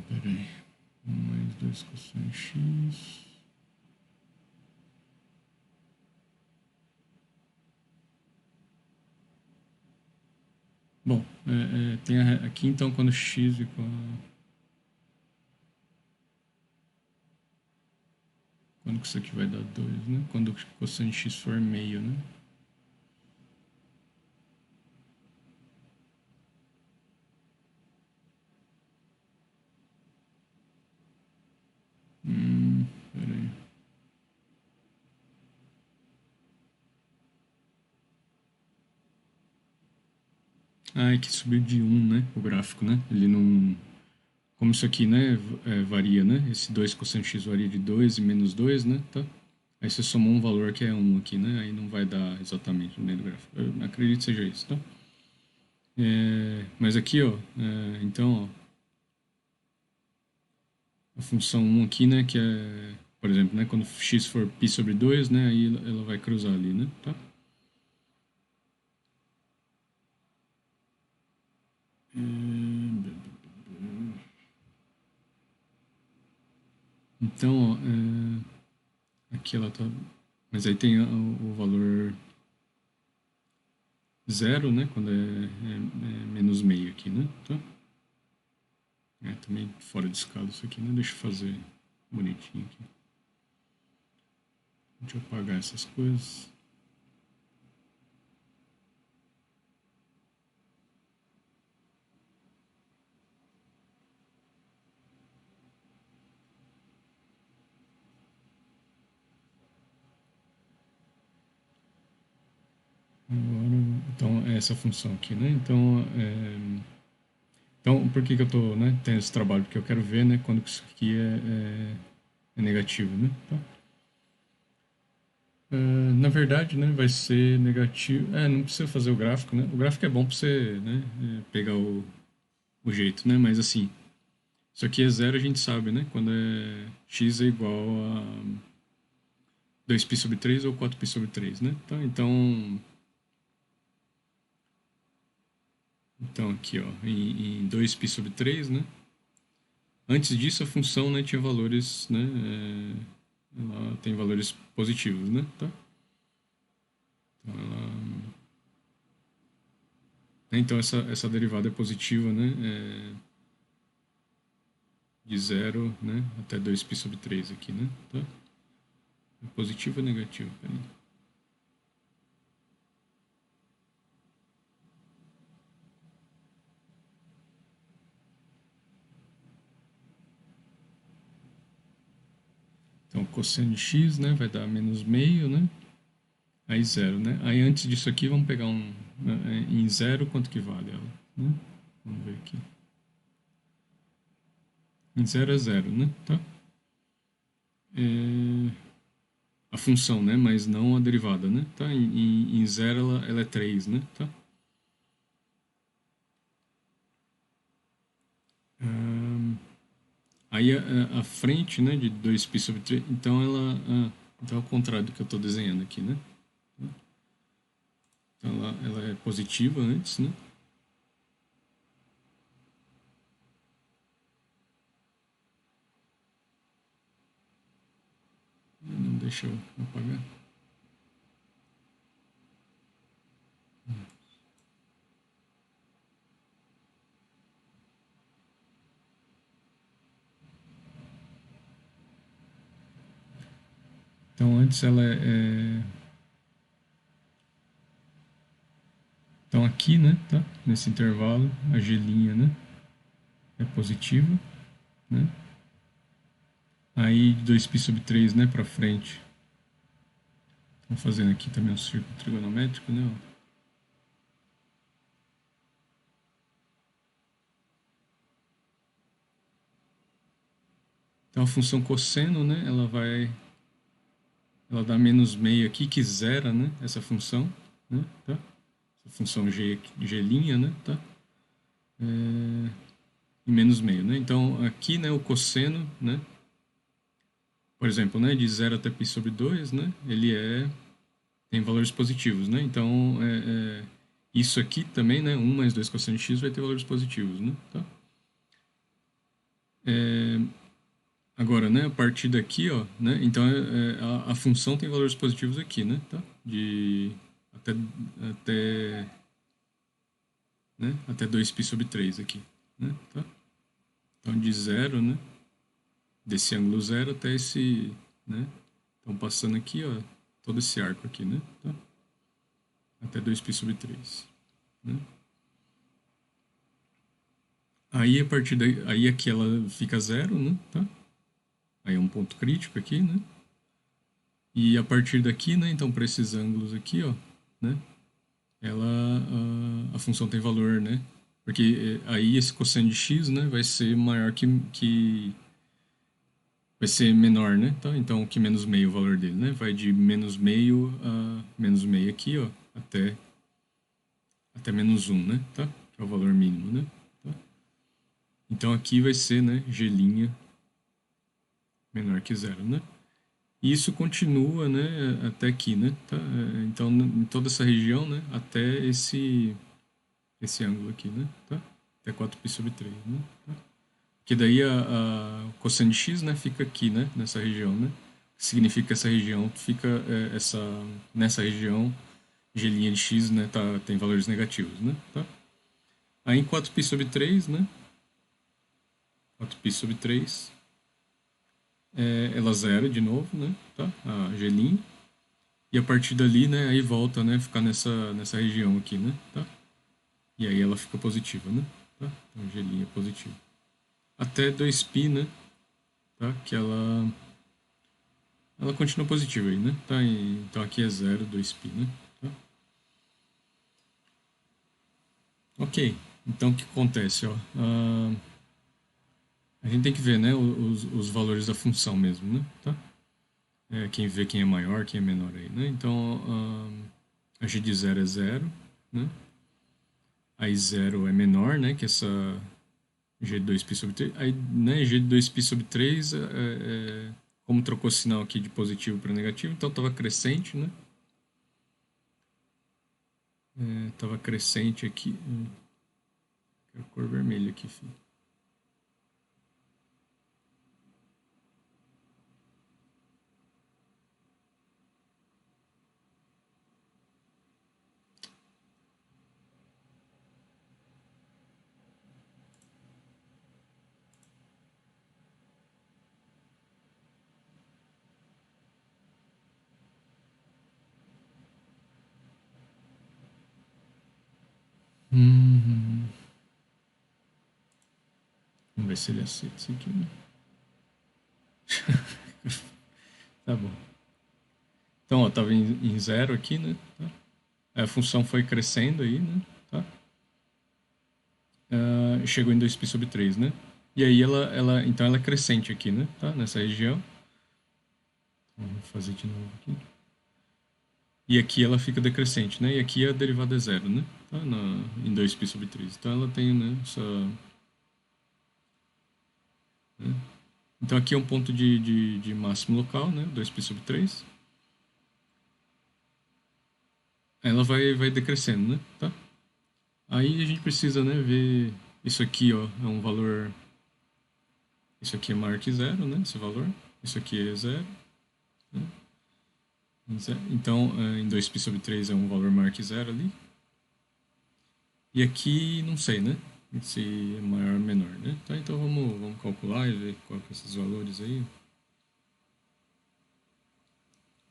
Speaker 1: Peraí. 1 mais 2 cosseno x. Bom, tem aqui então quando x igual quando que isso aqui vai dar 2, né? Quando o cosseno x for meio, né? Peraí. É que subiu de 1, né? O gráfico, né? Ele não... Como isso aqui, né? Varia, né? Esse 2 cosseno x varia de 2 e -2, né? Tá? Aí você somou um valor que é 1 aqui, né? Aí não vai dar exatamente no meio do gráfico. Eu acredito que seja isso, tá? Mas aqui, ó... então, ó... A função 1 aqui, né? Que é... Por exemplo, né? Quando x for π sobre 2, né? Aí ela vai cruzar ali, né? Tá? Então, ó, aqui ela tá... Mas aí tem o valor zero, né? Quando é menos meio aqui, né? Tá? Também fora de escala isso aqui, né? Deixa eu fazer bonitinho aqui. Deixa eu apagar essas coisas. Agora, então, é essa função aqui, né? Então, por que que eu tô, né, tendo esse trabalho? Porque eu quero ver, né, quando que isso aqui é negativo, né? Tá? Na verdade, né, vai ser negativo. Não precisa fazer o gráfico, né? O gráfico é bom para você, né, pegar o jeito, né? Mas assim, isso aqui é zero, a gente sabe, né? Quando x é igual a 2π sobre 3 ou 4π sobre 3, né? Tá? Então aqui, ó, em 2π sobre 3, né? Antes disso, a função, né, tinha valores, né? Ela tem valores positivos, né? Tá? Então ela... Então essa derivada é positiva, né? De 0, né? Até 2π/3 aqui, né? Tá? É positivo ou negativo? Peraí. Então, cosseno de x, né? Vai dar menos meio, né? Aí 0, né? Aí antes disso aqui, vamos pegar em 0, quanto que vale ela? Né? Vamos ver aqui. Em 0 é 0, né? Tá? A função, né? Mas não a derivada, né? Tá? Em 0 ela é 3, né? Tá? Aí a frente, né? De 2π/3, então então é o contrário do que eu estou desenhando aqui, né? Então ela é positiva antes, né? Não deixa eu apagar. Então antes ela Então aqui, né, tá? Nesse intervalo, a G', né, é positiva, né? Aí 2π/3, né, para frente. Estamos fazendo aqui também um círculo trigonométrico, né? Então a função cosseno, né, ela dá menos meio aqui, que zera, né, essa função, né, tá? Essa função G', né, tá? E menos meio, né? Então aqui, né, o cosseno, né, por exemplo, né, de 0 até π/2, né, tem valores positivos, né? Então isso aqui também, né, 1 mais 2 cosseno de x vai ter valores positivos, né? Tá? Agora, né, a partir daqui, ó, né, então a função tem valores positivos aqui, né, tá? De até, até, até 2π/3 aqui, né, tá? Então de 0, né, desse ângulo 0 até esse, né, então passando aqui, ó, todo esse arco aqui, né, tá? Até 2π/3, né? Aí a partir daí, aí aqui ela fica 0, né, tá? Aí é um ponto crítico aqui, né? E a partir daqui, né, então para esses ângulos aqui, ó, né, a função tem valor, né? Porque aí esse cosseno de x, né, vai ser maior que vai ser menor, né? Tá? Então que menos meio o valor dele, né? Vai de menos meio a menos meio aqui, ó, até menos um, né? Tá? Que é o valor mínimo, né? Tá? Então aqui vai ser, né, G' menor que zero, né? E isso continua, né, até aqui, né? Tá? Então em toda essa região, né, até esse ângulo aqui, né? Tá? Até 4π/3, né? Tá? Que daí o cosseno de x, né, fica aqui, né, nessa região, né? Significa que essa região fica nessa região g' de x, né, tem valores negativos, né? Tá? Aí em 4π/3, né? 4π/3 ela zera de novo, né? Tá? A g'. E a partir dali, né, aí volta, né, ficar nessa região aqui, né? Tá? E aí ela fica positiva, né? Tá? Então g' é positivo. Até 2π, né? Tá? Que ela continua positiva aí, né? Tá? Então aqui é 0, 2π, né? Tá? Ok. Então o que acontece, ó? A gente tem que ver, né, os valores da função mesmo, né? Tá? Quem vê quem é maior, quem é menor aí, né? Então a g de 0 é 0, né? Aí 0 é menor, né? Que essa g de 2π/3. Aí, né, g de 2π/3 como trocou o sinal aqui de positivo para negativo, então estava crescente, né? Estava crescente aqui. Quero cor vermelha aqui, filho. se ele aceita isso aqui, né? Tá bom. Então, ó, tava em 0 aqui, né? Tá? A função foi crescendo aí, né? Tá? Chegou em 2π sobre 3, né? E aí então ela é crescente aqui, né? Tá? Nessa região. Então, vou fazer de novo aqui. E aqui ela fica decrescente, né? E aqui a derivada é 0, né? Tá? Em 2π sobre 3. Então ela tem, né, essa... Né? Então aqui é um ponto de máximo local, né? 2π sobre 3. Ela vai decrescendo, né? Tá? Aí a gente precisa, né, ver isso aqui, ó, é um valor... Isso aqui é maior que 0, né? Esse valor. Isso aqui é 0. Né? Então, em 2π sobre 3 é um valor maior que 0 ali. E aqui, não sei, né? Se é maior ou menor, né? Tá, então vamos calcular e ver qual que é esses valores aí.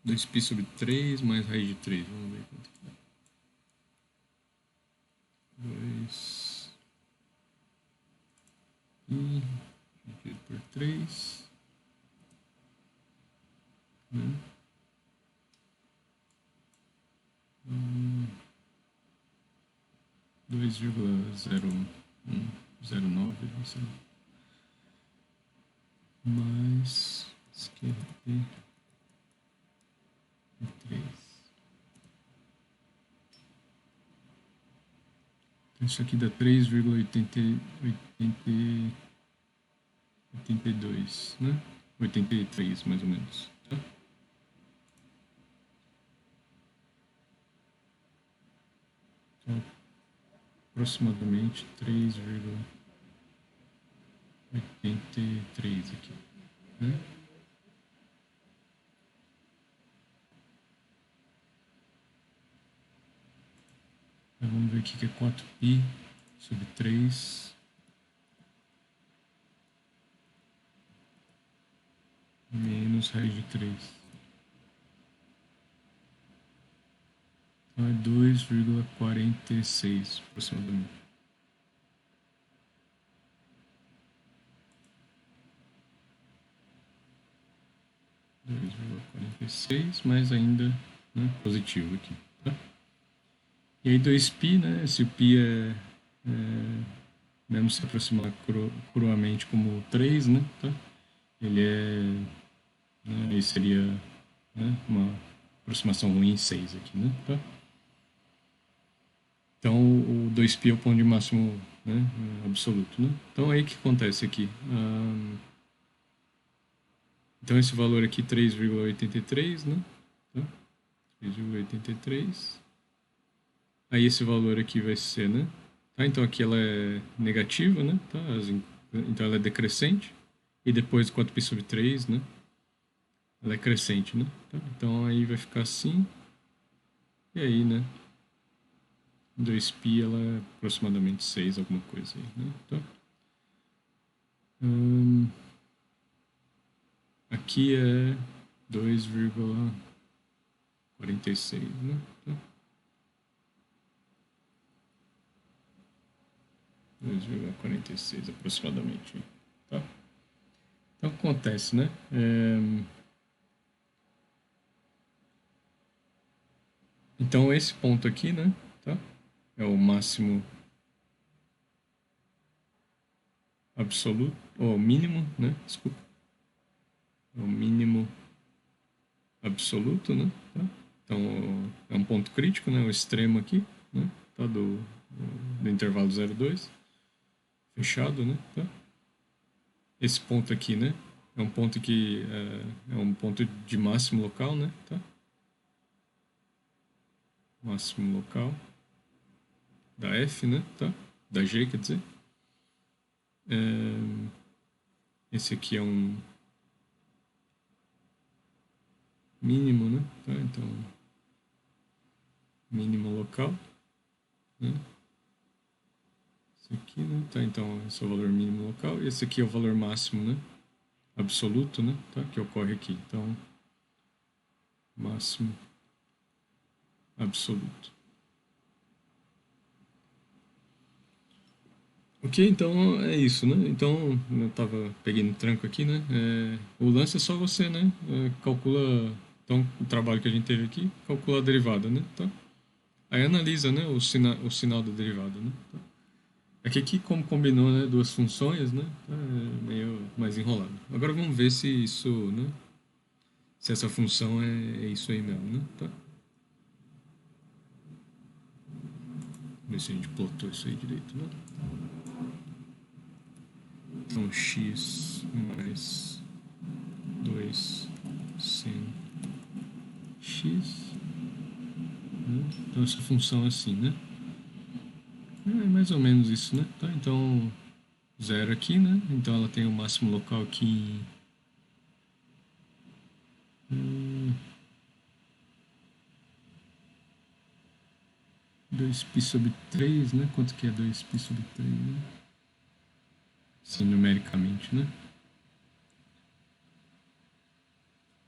Speaker 1: 2π sobre 3 mais raiz de 3. Vamos ver quanto que é. 2 pi dividido por 3. Né? 2,0109, não sei. Mais esquerda e 3. Então isso aqui dá 3,82, né? 83, mais ou menos. Tá? Então, aproximadamente 3,83 aqui, né? Então, vamos ver aqui que é 4π sobre 3 menos raiz de 3. Então é 2,46 aproximadamente. Mas ainda, né, positivo aqui. Tá? E aí 2π, né? Se o π mesmo se aproximar cruamente como 3, né? Tá? Ele é... Né, aí seria, né, uma aproximação ruim em 6 aqui, né? Tá? Então o 2π é o ponto de máximo, né, absoluto, né? Então aí o que acontece aqui? Então esse valor aqui 3,83, né? Tá? 3,83. Aí esse valor aqui vai ser, né? Tá? Então aqui ela é negativa, né? Tá? Então ela é decrescente. E depois 4π sobre 3, né? Ela é crescente, né? Tá? Então aí vai ficar assim. E aí, né? 2π ela é aproximadamente 6, alguma coisa aí, né? Tá? Aqui é 2,46, né? Tá? 2,46 aproximadamente. Tá? Então acontece, né? Então esse ponto aqui, né? Tá? É o máximo absoluto, ou mínimo, né? Desculpa. É o mínimo absoluto, né? Tá? Então é um ponto crítico, né? O extremo aqui, né? Tá? Do intervalo 0,2. Fechado, né? Tá? Esse ponto aqui, né? É um ponto que é um ponto de máximo local, né? Tá? Máximo local da F, né? Tá? Da G, quer dizer. Esse aqui é um mínimo, né? Tá? Então, mínimo local, né? Esse aqui, né? Tá? Então, esse é o valor mínimo local. E esse aqui é o valor máximo, né? Absoluto, né? Tá? Que ocorre aqui. Então, máximo absoluto. Ok, então é isso, né? Então, eu tava pegando tranco aqui, né? O lance é só você, né? Calcula, então, o trabalho que a gente teve aqui, calcula a derivada, né? Tá? Aí analisa, né? O sinal da derivada, né? Tá? É que aqui, como combinou, né? Duas funções, né? Tá meio mais enrolado. Agora vamos ver se isso, né? Se essa função é isso aí mesmo, né? Tá? Ver se a gente plotou isso aí direito, né? Então, x mais 2 sin x, né? Então essa função é assim, né? É mais ou menos isso, né? Tá? Então, zero aqui, né? Então ela tem o máximo local aqui em 2π sobre 3, né? Quanto que é 2π sobre 3, né? Assim, numericamente, né?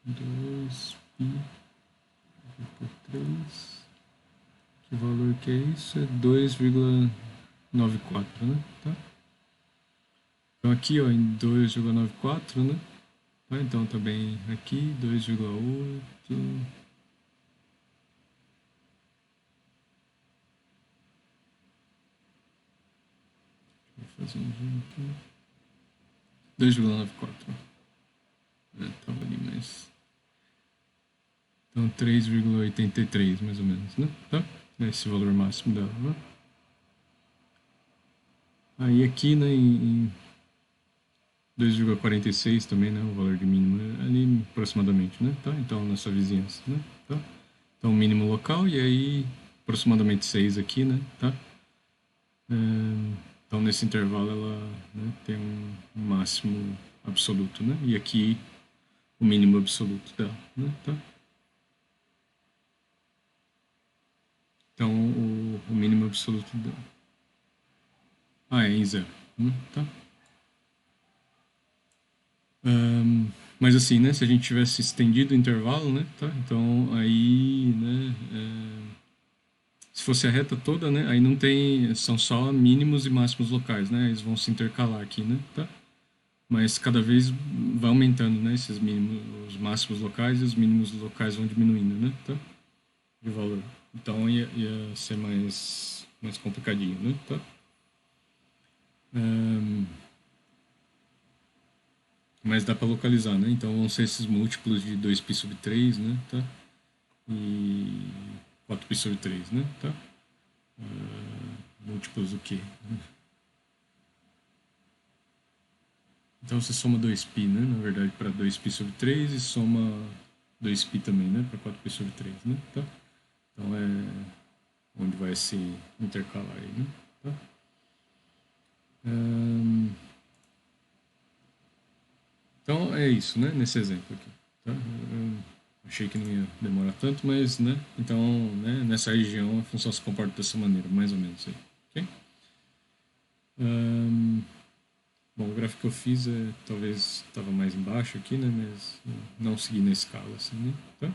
Speaker 1: 2π por 3. Que valor que é isso? É 2,94, né? Tá? Então aqui, ó, em 2,94, né? Tá? Então também aqui 2,8. Vou fazer um zoom aqui. 2,94. Tava ali, mas. Então 3,83 mais ou menos, né? Tá? Esse valor máximo dela, né? Aí aqui, né, em 2,46 também, né? O valor de mínimo ali aproximadamente, né? Tá? Então nessa vizinhança, né? Tá? Então mínimo local e aí aproximadamente 6 aqui, né? Tá? Então nesse intervalo ela, né, tem um máximo absoluto, né? E aqui o mínimo absoluto dela, né? Tá? Então o mínimo absoluto dela. Ah, é em zero, né? Tá? Mas assim, né? Se a gente tivesse estendido o intervalo, né? Tá? Então aí, né? Se fosse a reta toda, né? Aí não tem, são só mínimos e máximos locais, né? Eles vão se intercalar aqui, né? Tá? Mas cada vez vai aumentando, né? Esses mínimos, os máximos locais e os mínimos locais vão diminuindo, né? Tá? De valor. Então ia ser mais complicadinho, né? Tá? Mas dá para localizar, né? Então vão ser esses múltiplos de 2π sobre 3, né? Tá? E 4π sobre 3, né? Tá? Múltiplos do quê? Então você soma 2π, né? Na verdade, para 2π sobre 3 e soma 2π também, né? Para 4π sobre 3, né? Tá? Então é onde vai se intercalar aí, né? Tá? Então é isso, né? Nesse exemplo aqui. Tá? Eu achei que não ia demorar tanto, mas, né? Então, né? Nessa região a função se comporta dessa maneira, mais ou menos aí. Ok? Bom, o gráfico que eu fiz talvez estava mais embaixo aqui, né? Mas não segui na escala, assim, né? Tá?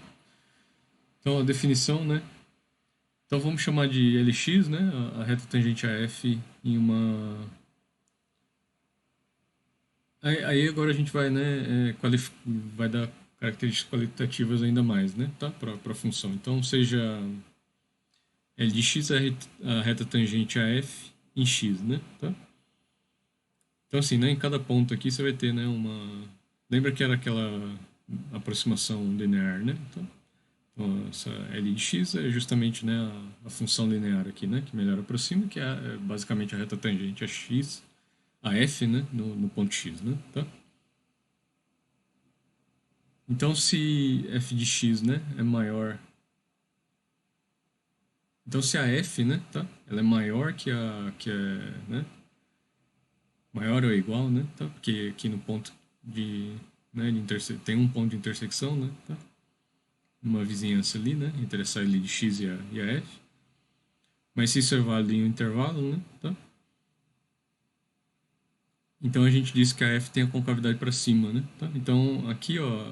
Speaker 1: Então a definição, né? Então vamos chamar de Lx, né? A reta tangente a f em uma. Aí agora a gente vai, né? Vai dar características qualitativas ainda mais, né? Tá? Para a função. Então seja Lx a reta tangente a f em x, né? Tá? Então assim, né? Em cada ponto aqui você vai ter, né? Uma. Lembra que era aquela aproximação linear, né? Então essa L de x é justamente, né, a função linear aqui, né, que melhor aproxima, que é basicamente a reta tangente a x, a f, né, no ponto x, né, tá? Então se f de x, né, é maior, então se a f, né, tá, ela é maior né, maior ou igual, né, tá? Porque aqui no ponto né, tem um ponto de intersecção, né, tá? Uma vizinhança ali, né, entre essa L de x e a f. Mas se isso é válido em um intervalo, né, tá? Então a gente diz que a F tem a concavidade para cima, né? Tá? Então aqui, ó,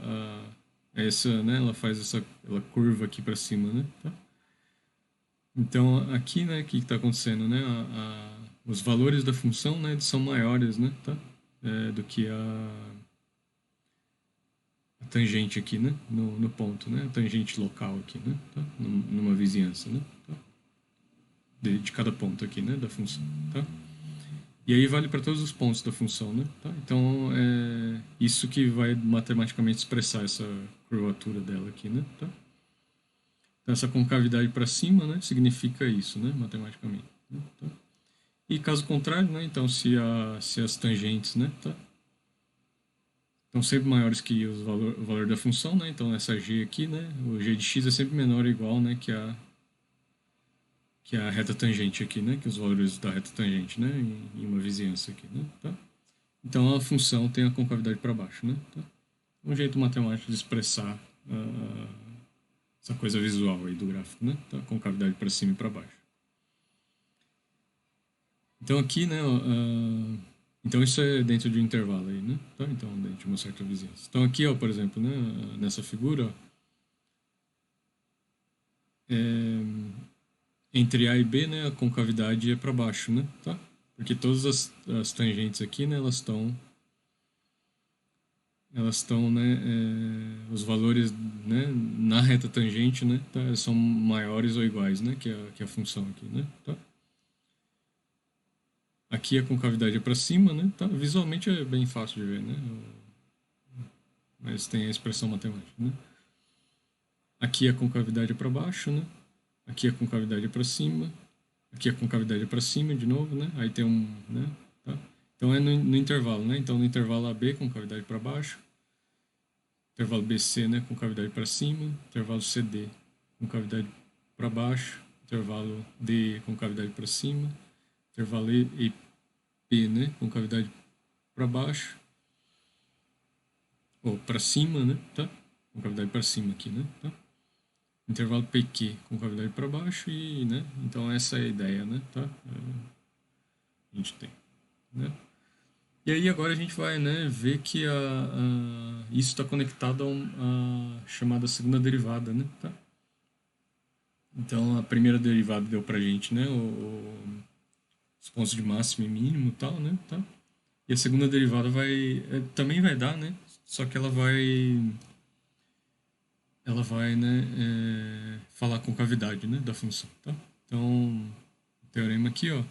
Speaker 1: essa, né? Ela faz ela curva aqui para cima, né? Tá? Então aqui, né? O que está acontecendo, né? os valores da função, né, são maiores, né, tá? Do que a tangente aqui, né, no ponto, né, a tangente local aqui, né, tá? Numa vizinhança, né, tá? De cada ponto aqui, né, da função, tá? E aí vale para todos os pontos da função, né, tá? Então, é isso que vai matematicamente expressar essa curvatura dela aqui, né, tá? Então, essa concavidade para cima, né, significa isso, né, matematicamente, né, tá? E caso contrário, né, então se as tangentes, né, tá? Estão sempre maiores que o valor da função, né? Então essa g aqui, né, o g de x é sempre menor ou igual, né, que a reta tangente aqui, né, que os valores da reta tangente, né, em uma vizinhança aqui, né, tá? Então a função tem a concavidade para baixo, né, tá? Um jeito matemático de expressar essa coisa visual aí do gráfico, né, tá? Concavidade para cima e para baixo. Então aqui, né, então isso é dentro de um intervalo aí, né? Tá? Então dentro de uma certa vizinhança. Então aqui, ó, por exemplo, né, nessa figura, ó, entre A e B, né, a concavidade é para baixo, né? Tá? Porque todas as tangentes aqui, né, elas estão, né, os valores, né, na reta tangente, né, tá, são maiores ou iguais, né, que a função aqui, né? Tá? Aqui a concavidade é para cima, né? Tá? Visualmente é bem fácil de ver, né? Mas tem a expressão matemática, né? Aqui a concavidade é para baixo, né? Aqui a concavidade é para cima. Aqui a concavidade é para cima de novo, né? Aí tem um, né? Tá? Então é no intervalo, né? Então no intervalo AB, concavidade para baixo. Intervalo BC, né? Concavidade para cima. Intervalo CD, concavidade para baixo. Intervalo DE, concavidade para cima. Intervalo EP, né? Concavidade para baixo. Ou para cima, né? Tá? Concavidade para cima aqui, né? Tá? Intervalo PQ com cavidade para baixo e, né? Então essa é a ideia, né? Tá? A gente tem, né? E aí agora a gente vai, né, ver que isso está conectado a chamada segunda derivada, né? Tá? Então a primeira derivada deu pra gente, né, os pontos de máximo e mínimo e tal, né? Tá? E a segunda derivada também vai dar, né? Só que ela vai, né, falar com cavidade, né, da função, tá? Então, o teorema aqui, ó,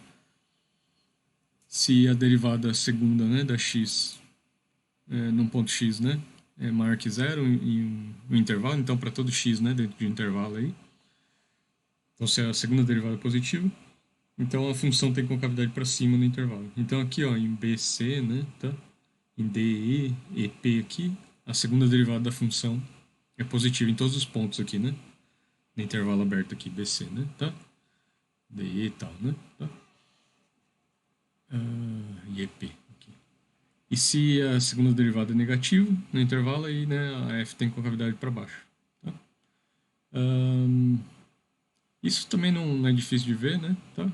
Speaker 1: se a derivada segunda, né, da x num ponto x, né, é maior que zero em um intervalo, então para todo x, né, dentro de um intervalo aí, então se a segunda derivada é positiva, então a função tem concavidade para cima no intervalo. Então aqui, ó, em BC, né, tá? Em DE, EP aqui, a segunda derivada da função é positiva em todos os pontos aqui, né? No intervalo aberto aqui, BC, né? Tá? DE e tal, né? Tá? E EP aqui. E se a segunda derivada é negativa no intervalo, aí, né, a F tem concavidade para baixo. Tá? Isso também não é difícil de ver, né? Tá?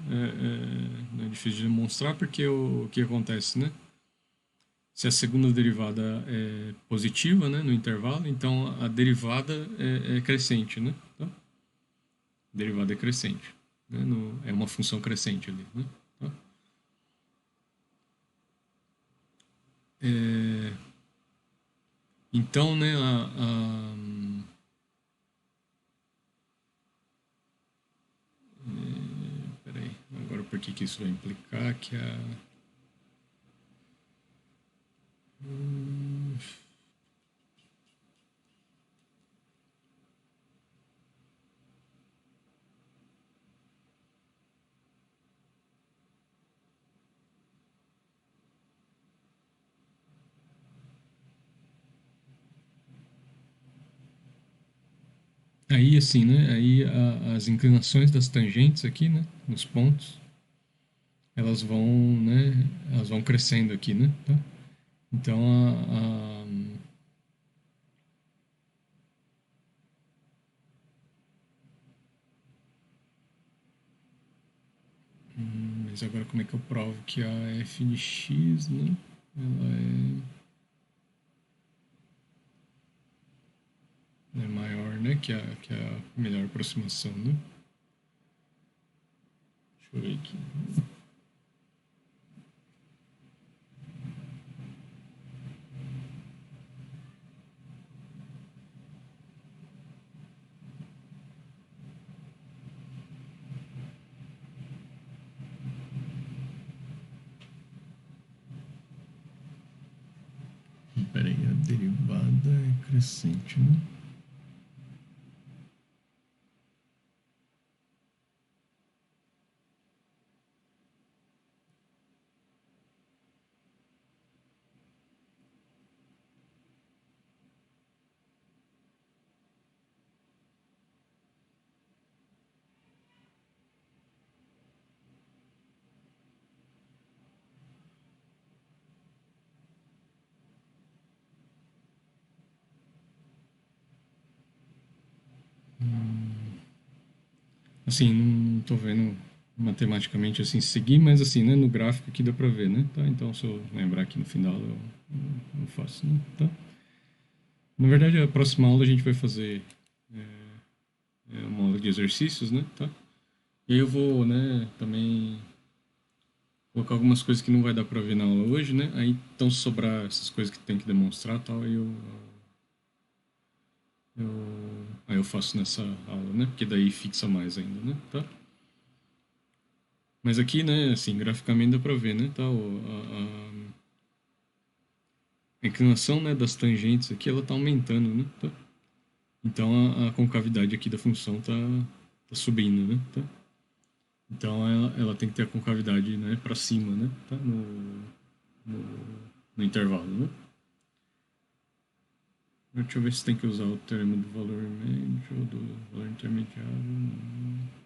Speaker 1: Não é difícil de demonstrar porque o que acontece, né? Se a segunda derivada é positiva, né, no intervalo, então a derivada é crescente, né? Tá? A derivada é crescente, né? É uma função crescente ali, né? Tá? Então, né, peraí, agora por que isso vai implicar que aí, assim, né, aí as inclinações das tangentes aqui, né, nos pontos, elas vão, né, elas vão crescendo aqui, né, tá? Então, mas agora como é que eu provo que a f de x, né, ela é maior, né, que a melhor aproximação, né? Deixa eu ver aqui. derivada é crescente, né? Assim, não tô vendo matematicamente assim seguir, mas assim, né, no gráfico aqui dá pra ver, né? Tá? Então, se eu lembrar aqui no final, eu faço, né? Tá? Na verdade, a próxima aula a gente vai fazer uma aula de exercícios, né? Tá? E aí eu vou, né, também colocar algumas coisas que não vai dar pra ver na aula hoje, né? Aí, então, se sobrar essas coisas que tem que demonstrar e tal, aí eu faço nessa aula, né? Porque daí fixa mais ainda, né? Tá? Mas aqui, né, assim, graficamente dá pra ver, né? Tá? A inclinação, né, das tangentes aqui, ela tá aumentando, né? Tá? Então, a concavidade aqui da função tá subindo, né? Tá? Então, ela tem que ter a concavidade, né, para cima, né? Tá? No, no intervalo, né? Deixa eu ver se tem que usar o termo do valor médio ou do valor intermediário. Não.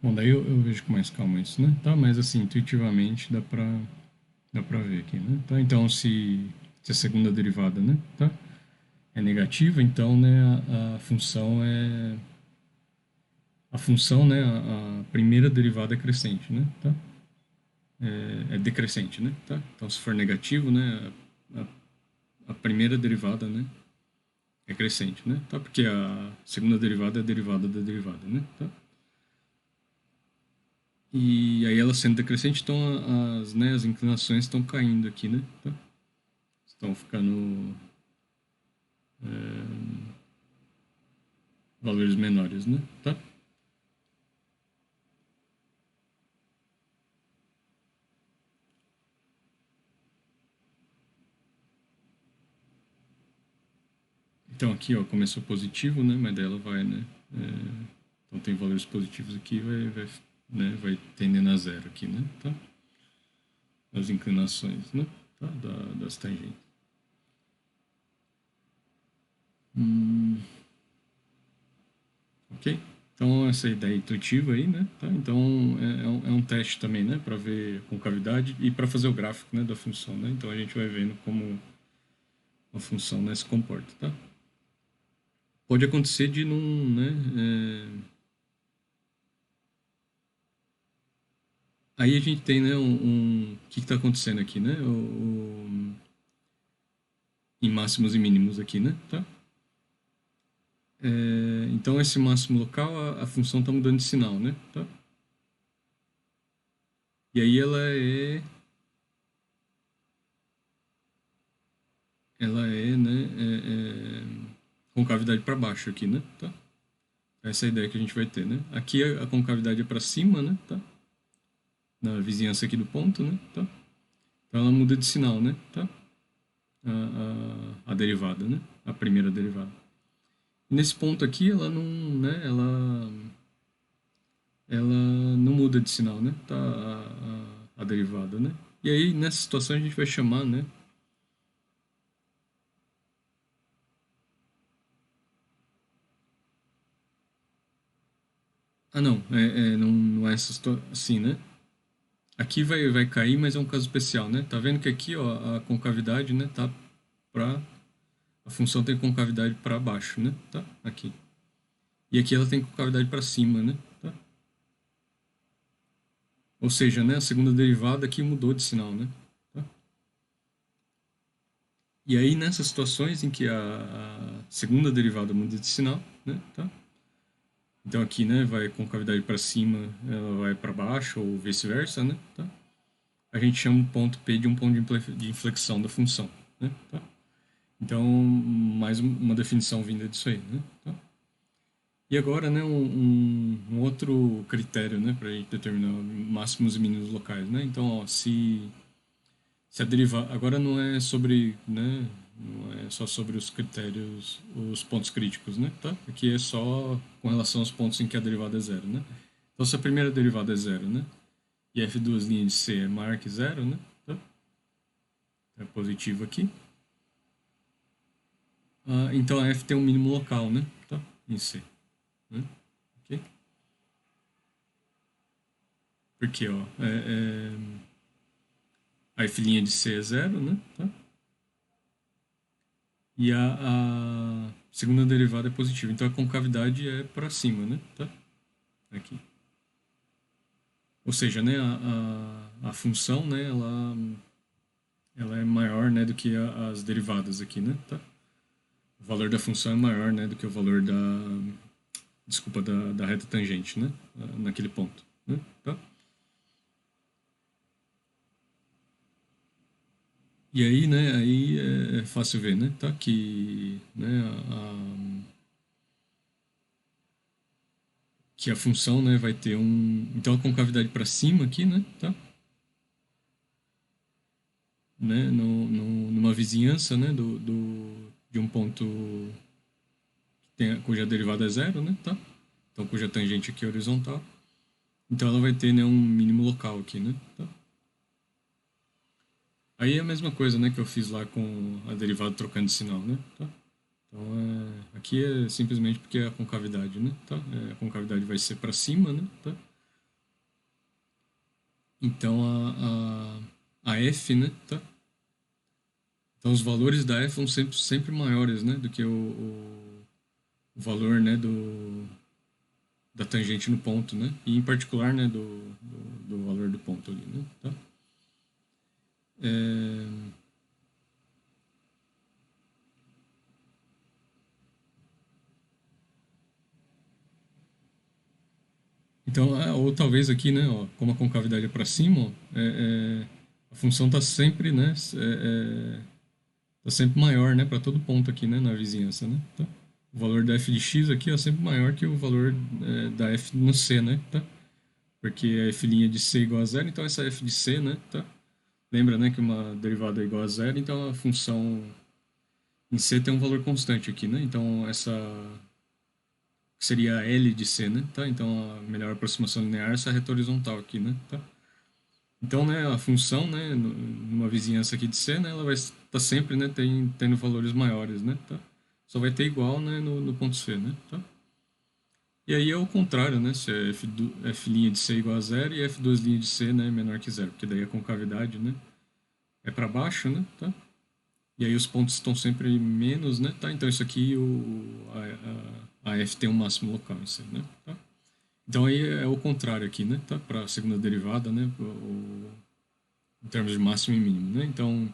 Speaker 1: Bom, daí eu vejo com mais calma isso, né? Tá, mas assim, intuitivamente dá pra ver aqui, né? Tá, então se a segunda derivada, né? Tá? É negativa, então, né, a função, né, a primeira derivada é crescente, né? Tá? É decrescente, né? Tá? Então, se for negativo, né, a primeira derivada, né, é crescente, né? Tá? Porque a segunda derivada é a derivada da derivada, né? Tá? E aí ela sendo decrescente, então as inclinações estão caindo aqui, né? Tá? Estão ficando valores menores, né? Tá? Então aqui, ó, começou positivo, né? Mas daí ela vai, né? Então tem valores positivos aqui, vai tendendo a zero aqui, né? Tá? As inclinações, né? Tá? Das tangentes. Hum, ok? Então essa ideia intuitiva aí, né? Tá? Então é um teste também, né? Para ver concavidade e para fazer o gráfico, né? Da função, né? Então a gente vai vendo como a função, né, se comporta, tá? Pode acontecer de não, né? Aí a gente tem, né, o que está acontecendo aqui, né? Em máximos e mínimos aqui, né? Tá? Então esse máximo local, a função está mudando de sinal, né? Tá? E aí ela é, né, concavidade para baixo aqui, né? Tá? Essa é a ideia que a gente vai ter, né? Aqui a concavidade é para cima, né? Tá? Na vizinhança aqui do ponto, né? Tá? Então ela muda de sinal, né? Tá? A derivada, né? A primeira derivada. Nesse ponto aqui, ela não, né? Ela não muda de sinal, né? Tá a derivada, né? E aí, nessa situação, a gente vai chamar, né? Ah, não, não é essa situação, assim, né? Aqui vai cair, mas é um caso especial, né? Tá vendo que aqui, ó, a concavidade, né? A função tem concavidade para baixo, né? Tá? Aqui. E aqui ela tem concavidade para cima, né? Tá? Ou seja, né, a segunda derivada aqui mudou de sinal, né? Tá? E aí, nessas situações em que a segunda derivada muda de sinal, né? Tá? Então aqui, né, vai concavidade para cima, ela vai para baixo ou vice-versa, né? Tá? A gente chama o ponto P de um ponto de inflexão da função, né? Tá? Então, mais uma definição vinda disso aí, né? Tá? E agora, né, um outro critério, né, para a gente determinar máximos e mínimos locais, né? Então, ó, se a derivada agora não é sobre, né, não é só sobre os critérios, os pontos críticos, né? Tá? Aqui é só com relação aos pontos em que a derivada é zero, né? Então, se a primeira derivada é zero, né? E f duas linhas de c é maior que zero, né? Tá? É positivo aqui. Então a f tem um mínimo local, né? Tá? Em c, né? Ok? Porque, ó, a f' de c é zero, né? Tá? E a segunda derivada é positiva. Então a concavidade é para cima, né? Tá? Aqui. Ou seja, né, a função, né, ela é maior, né, do que as derivadas aqui, né? Tá? O valor da função é maior, né, do que o valor desculpa, da reta tangente, né? Naquele ponto, né? Tá? E aí, né, aí é fácil ver, né, tá? Né, que a função, né, vai ter então a concavidade para cima aqui, né, tá? Né, numa vizinhança, né, de um ponto cuja derivada é zero, né, tá? Então, cuja tangente aqui é horizontal. Então, ela vai ter, né, um mínimo local aqui, né, tá? Aí é a mesma coisa, né, que eu fiz lá com a derivada trocando de sinal, né, tá? Então, aqui é simplesmente porque é a concavidade, né? Tá? A concavidade vai ser para cima, né? Tá? Então, a f, né? Tá? Então, os valores da f vão sempre maiores, né? Do que o valor, né? Da tangente no ponto, né? E, em particular, né? Do valor do ponto ali, né? Tá? É, Então, ou talvez aqui, né, ó, como a concavidade é para cima, ó, a função está sempre, né, tá sempre maior, né, para todo ponto aqui, né, na vizinhança, né, tá? O valor da f de x aqui é sempre maior que o valor da f no c, né, tá? Porque a f' de c é igual a zero, então essa f de c, né, tá? Lembra, né, que uma derivada é igual a zero, então a função em c tem um valor constante aqui, né? Então essa seria a L de C, né? Tá? Então a melhor aproximação linear é essa reta horizontal aqui, né? Tá? Então, né, a função, né, numa vizinhança aqui de C, né, ela vai estar sempre, né, tendo valores maiores, né? Tá? Só vai ter igual, né, no ponto C, né? Tá? E aí é o contrário, né? Se é f' de C igual a zero e f duas linhas de C, né, menor que zero, porque daí a concavidade, né, é para baixo, né? Tá? E aí os pontos estão sempre menos, né? Tá? Então isso aqui, a f tem um máximo local em C, né? Tá? Então aí é o contrário aqui, né? Tá? Para a segunda derivada, né? Em termos de máximo e mínimo, né? Então,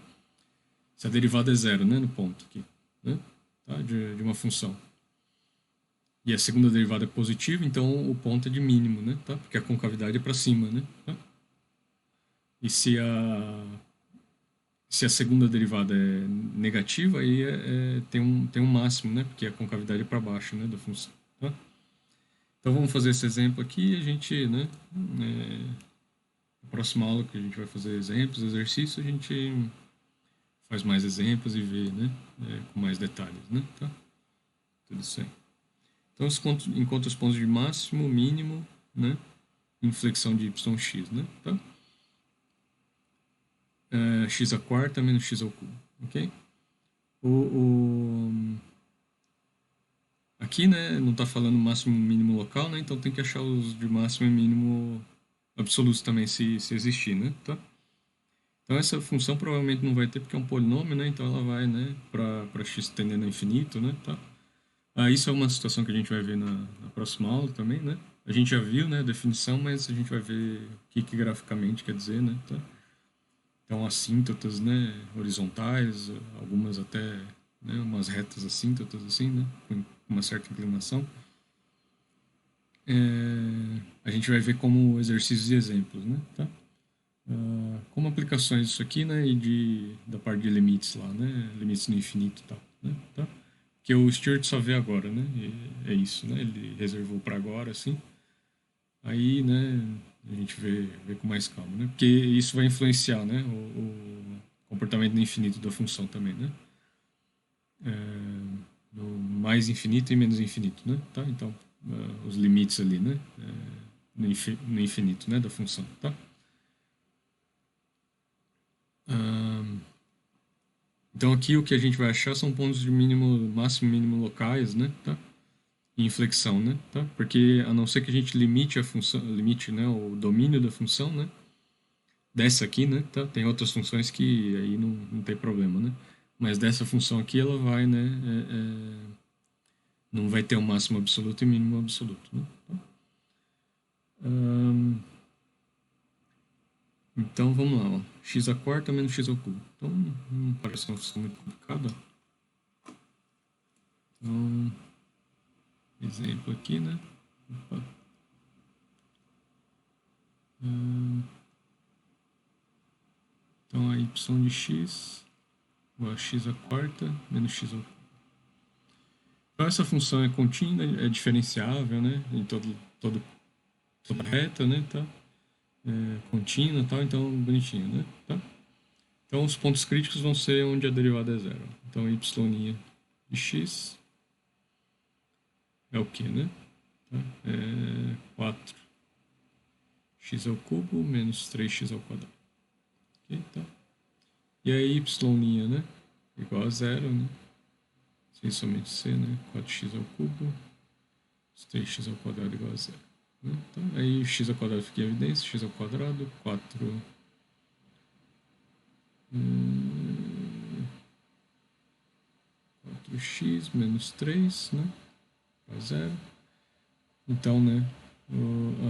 Speaker 1: se a derivada é zero, né? No ponto aqui, né? Tá? De uma função. E a segunda derivada é positiva, então o ponto é de mínimo, né? Tá? Porque a concavidade é para cima, né? Tá? E se a segunda derivada é negativa, aí tem um máximo, né? Porque a concavidade é para baixo, né? Da função. Tá? Então vamos fazer esse exemplo aqui e a gente, né? Na próxima aula que a gente vai fazer exemplos, exercícios, a gente faz mais exemplos e vê, né? Com mais detalhes, né? Tá? Tudo isso aí. Então encontra os pontos de máximo, mínimo, né? Inflexão de yx, né? Tá? X a quarta menos x ao cubo, ok? Aqui, né, não está falando máximo e mínimo local, né? Então tem que achar os de máximo e mínimo absolutos também, se existir, né? Tá? Então essa função provavelmente não vai ter porque é um polinômio, né? Então ela vai, né, para x tendendo a infinito, né? Tá? Isso é uma situação que a gente vai ver na próxima aula também, né? A gente já viu, né, a definição, mas a gente vai ver o que graficamente quer dizer, né? Tá? Então, assíntotas, né, horizontais, algumas até, né, umas retas assíntotas, assim, né, com uma certa inclinação. A gente vai ver como exercícios e exemplos, né, tá? Como aplicações disso aqui, né, e da parte de limites lá, né, limites no infinito e tal, né, tá? Que o Stuart só vê agora, né, e é isso, né, ele reservou para agora, assim. Aí, né, a gente vê com mais calma, né, porque isso vai influenciar, né, o comportamento no infinito da função também, né, no mais infinito e menos infinito, né, tá? Então, os limites ali, né, no infinito, né, da função, tá? Então aqui o que a gente vai achar são pontos de mínimo, máximo e mínimo locais, né, tá? E inflexão, né, tá? Porque a não ser que a gente limite a função, limite, né, o domínio da função, né, dessa aqui, né, tá? Tem outras funções que aí não tem problema, né? Mas dessa função aqui ela vai, né, não vai ter um máximo absoluto e mínimo absoluto, né? Então vamos lá, ó. X à quarta menos x ao cubo. Então não parece uma função muito complicada. Então, exemplo aqui, né? Opa. Então a y de x igual a x à quarta menos x ao cubo. Então essa função é contínua, é diferenciável, né? Em toda reta, né? Tá? Contínua e tal, então bonitinho, né? Tá? Então os pontos críticos vão ser onde a derivada é zero. Então y' de x é o que, né? Tá? É 4x ao cubo menos 3x ao quadrado. Ok? Tá? E aí y', né? Igual a zero, né? Sem somente c, né? 4x ao cubo 3x ao quadrado igual a zero. Né? Então, aí x ao quadrado fica em evidência, x ao quadrado, 4x menos 3, né? Igual a zero. Então, né?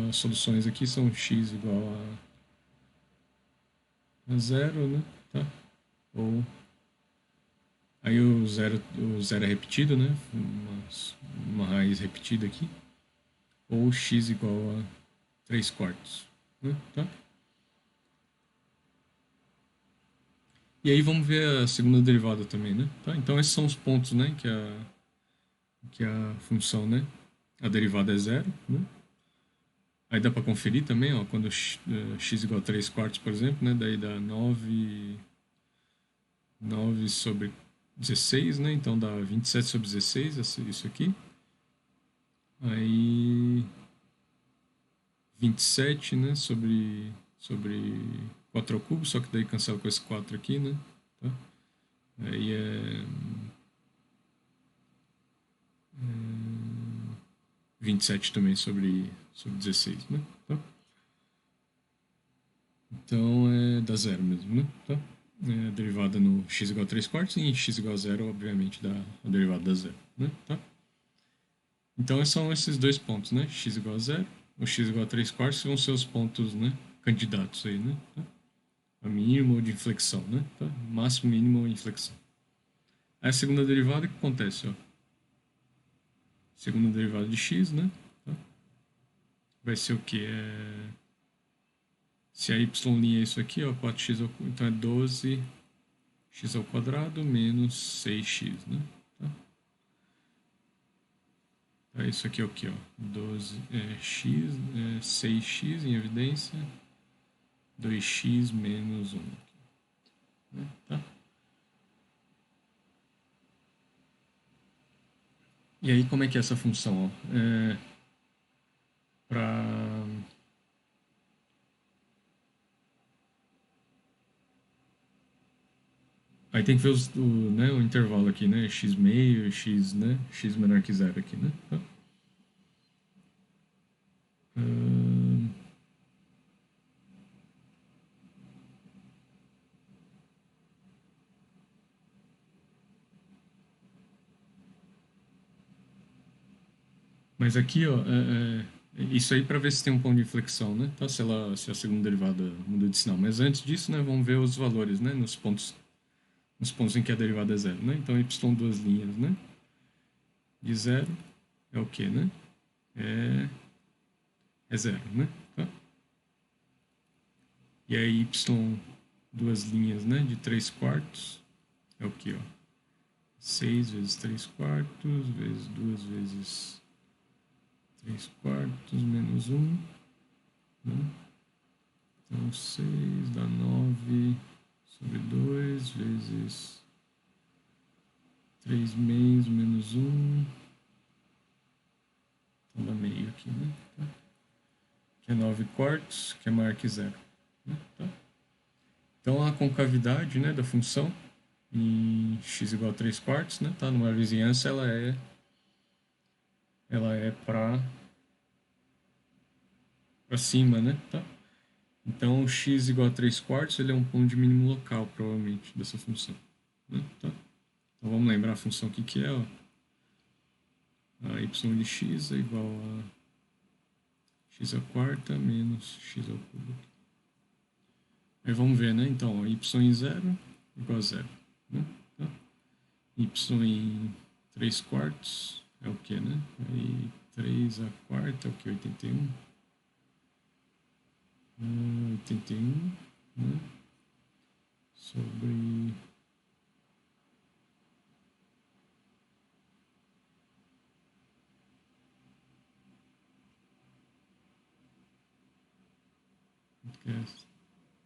Speaker 1: As soluções aqui são x igual a zero, né? Tá? Ou aí o zero é repetido, né? Uma raiz repetida aqui. Ou x igual a 3 quartos, né? Tá? E aí vamos ver a segunda derivada também, né? Tá? Então esses são os pontos, né? Que a função, né? A derivada é zero, né? Aí dá para conferir também, ó, quando x igual a 3 quartos, por exemplo, né? Daí dá 9 sobre 16, né? Então dá 27 sobre 16, isso aqui. Aí 27, né? Sobre 4 ao cubo, só que daí cancela com esse 4 aqui, né? Tá? Aí é 27 também sobre 16, né? Tá? Então dá zero mesmo, né? Tá? Derivada no x igual a 3 quartos e em x igual a zero, obviamente, dá a derivada da zero, né? Tá? Então são esses dois pontos, né? X igual a zero, o x igual a 3 quartos vão ser os pontos, né? Candidatos aí, né? Tá? A mínimo de inflexão, né? Tá? Máximo, mínimo inflexão. Aí a segunda derivada, o que acontece? Ó? Segunda derivada de x, né? Tá? Vai ser o que? Se a y' é isso aqui, ó, 4x ao cubo, então é 12x ao quadrado menos 6x, né? Tá? Então isso aqui é o que, ó? 12x, 6x em evidência, 2x menos 1. Né? Tá? E aí como é que é essa função? Ó? Para Aí tem que ver né, o intervalo aqui, né? X meio, x, né? X menor que zero aqui, né? Tá? Ahn, Mas aqui, ó, isso aí para ver se tem um ponto de inflexão, né? Tá? Se a segunda derivada muda de sinal. Mas antes disso, né, vamos ver os valores, né? Nos pontos em que a derivada é zero, né? Então, y duas linhas, né? De zero é o quê, né? É zero, né? Tá? E aí, y duas linhas, né? De 3 quartos é o quê, ó? 6 vezes 3 quartos, vezes 2 vezes 3 quartos, menos um, né? Então, 6 dá 9 sobre 2 vezes 3 meios menos um. Então, dá meio aqui, né? Tá? Que é 9 quartos, que é maior que zero. Né? Tá? Então, a concavidade, né, da função em x igual a 3 quartos, né? Tá? Numa vizinhança, ela é para cima, né? Tá? Então, x igual a 3 quartos, ele é um ponto de mínimo local, provavelmente, dessa função. Né? Tá? Então, vamos lembrar a função que é, ó. A y de x é igual a x à quarta menos x ao cubo. Aí vamos ver, né? Então, ó, y em zero igual a zero. Né? Tá? Y em 3 quartos é o que, né? Aí 3 à quarta é o que? 81. 81, né? Sobre que é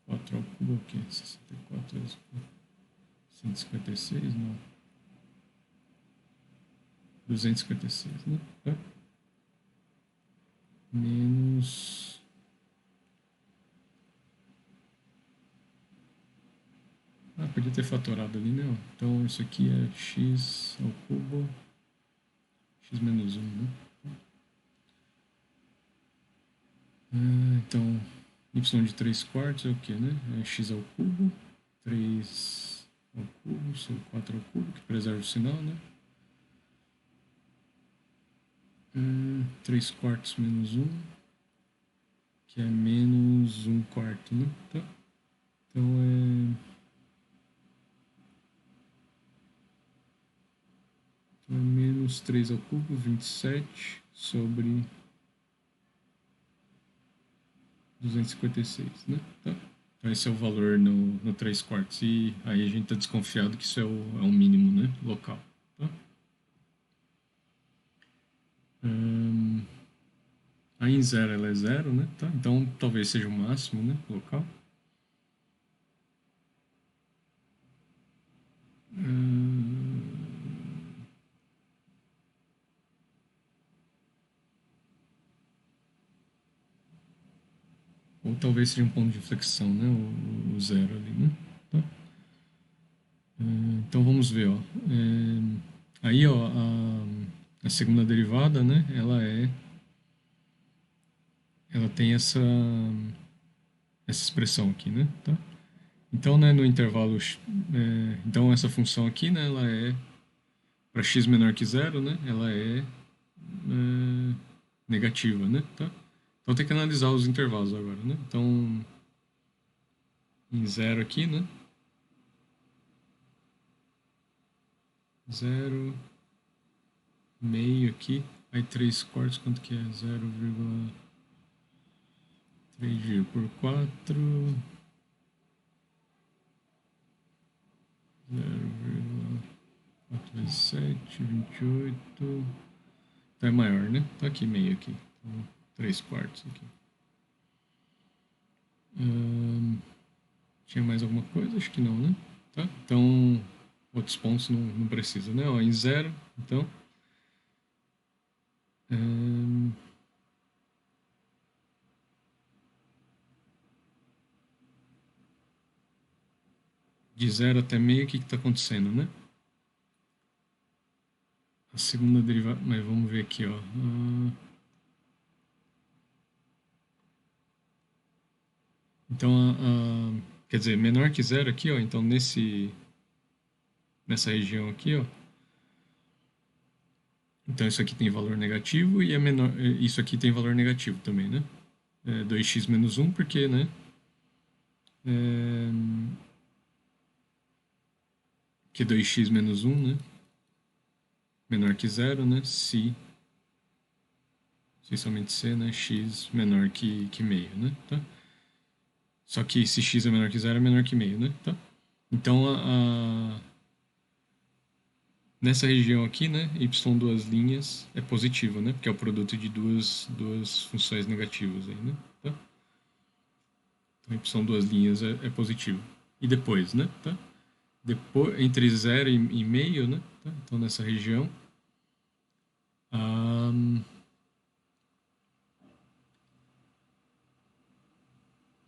Speaker 1: 4 ao cubo é o que? 64 vezes 156, não. 256, né? Tá? Menos. Ah, podia ter fatorado ali, né? Então isso aqui é x ao cubo, x menos 1, né? Então, y de 3 quartos é o que, né? É x ao cubo, 3 ao cubo, sobre 4 ao cubo, que preserva o sinal, né? 3 quartos menos 1, que é menos 1 quarto, né? Tá? Então é menos 3 ao cubo, 27, sobre 256, né? Tá? Então esse é o valor no 3 quartos. E aí a gente está desconfiado que isso é o mínimo, né? Local. Tá? Aí em zero ela é zero, né? Tá? Então talvez seja o máximo, né? Local. Ou talvez seja um ponto de inflexão, né? O zero ali, né? Tá? Então vamos ver, ó. Aí, ó, a segunda derivada, né? Ela tem essa expressão aqui, né? Tá? Então, né, no intervalo, então essa função aqui, né? Ela é para x menor que zero, né? Ela é negativa, né? Tá? Então tem que analisar os intervalos agora, né? Então, em zero aqui, né? Zero, meio aqui, aí 3 quartos, quanto que é? 0,3 dividido por 4, 0,4 vezes 7, 28. Então é maior, né? Tá aqui meio aqui. Então, 3 quartos aqui. Tinha mais alguma coisa? Acho que não, né? Tá? Então, outros pontos não precisa, né? Ó, em zero, então. De zero até meio, o que está acontecendo, né? A segunda derivada, mas vamos ver aqui, ó. Então, quer dizer, menor que zero aqui, ó. Então, nessa região aqui, ó, Então isso aqui tem valor negativo e é menor, isso aqui tem valor negativo também, né? 2x menos 1 porque, né? É, que 2x menos 1, né? Menor que zero, né? Se somente c, né? X menor que meio, né? Tá? Só que se x é menor que zero, é menor que meio, né? Tá? Então, nessa região aqui, né? Y duas linhas é positivo, né? Porque é o produto de duas funções negativas aí, né? Tá? Então, y duas linhas é positivo. E depois, né? Tá? Depois, entre zero e meio, né? Tá? Então, nessa região,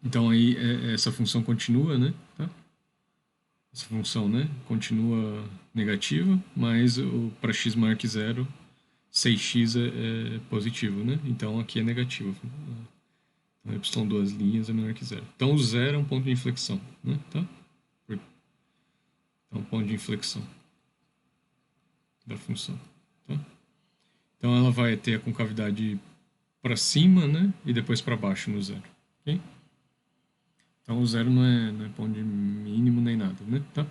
Speaker 1: então aí essa função continua, né? Tá? Essa função, né? Continua negativa, mas para x maior que zero, 6x é positivo, né? Então aqui é negativo. Então, y duas linhas é menor que zero. Então o zero é um ponto de inflexão, né? Tá? Então ponto de inflexão da função. Tá? Então ela vai ter a concavidade para cima, né? E depois para baixo no zero. Ok? Então o zero não é ponto de mínimo nem nada, né? Tá?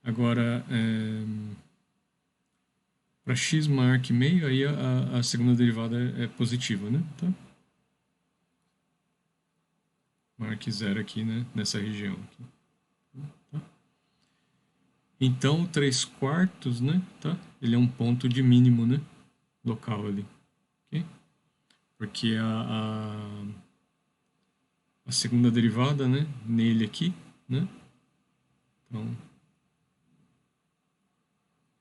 Speaker 1: Agora, para x maior que meio, aí a segunda derivada é positiva, né? Tá? Maior que zero aqui, né? Nessa região aqui. Tá? Então, o 3 quartos, né? Tá? Ele é um ponto de mínimo, né? Local ali. Ok? Porque a segunda derivada, né? Nele aqui, né? Então,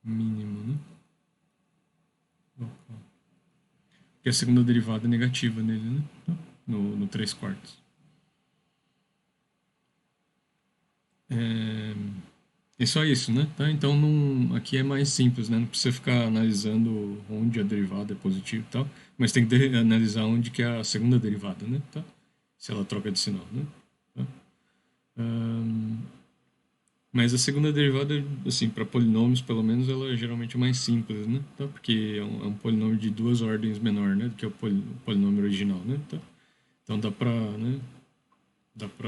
Speaker 1: mínimo, né? Local. Porque a segunda derivada é negativa nele, né? Tá? No 3 quartos. E só isso, né? Tá? Então aqui é mais simples, né? Não precisa ficar analisando onde a derivada é positiva e tal, mas tem que analisar onde que é a segunda derivada, né? Tá? Se ela troca de sinal, né? Tá? Mas a segunda derivada, assim, para polinômios, pelo menos, ela geralmente é mais simples, né? Tá? Porque é um polinômio de duas ordens menor, né? Do que o polinômio original, né? Tá? Então dá pra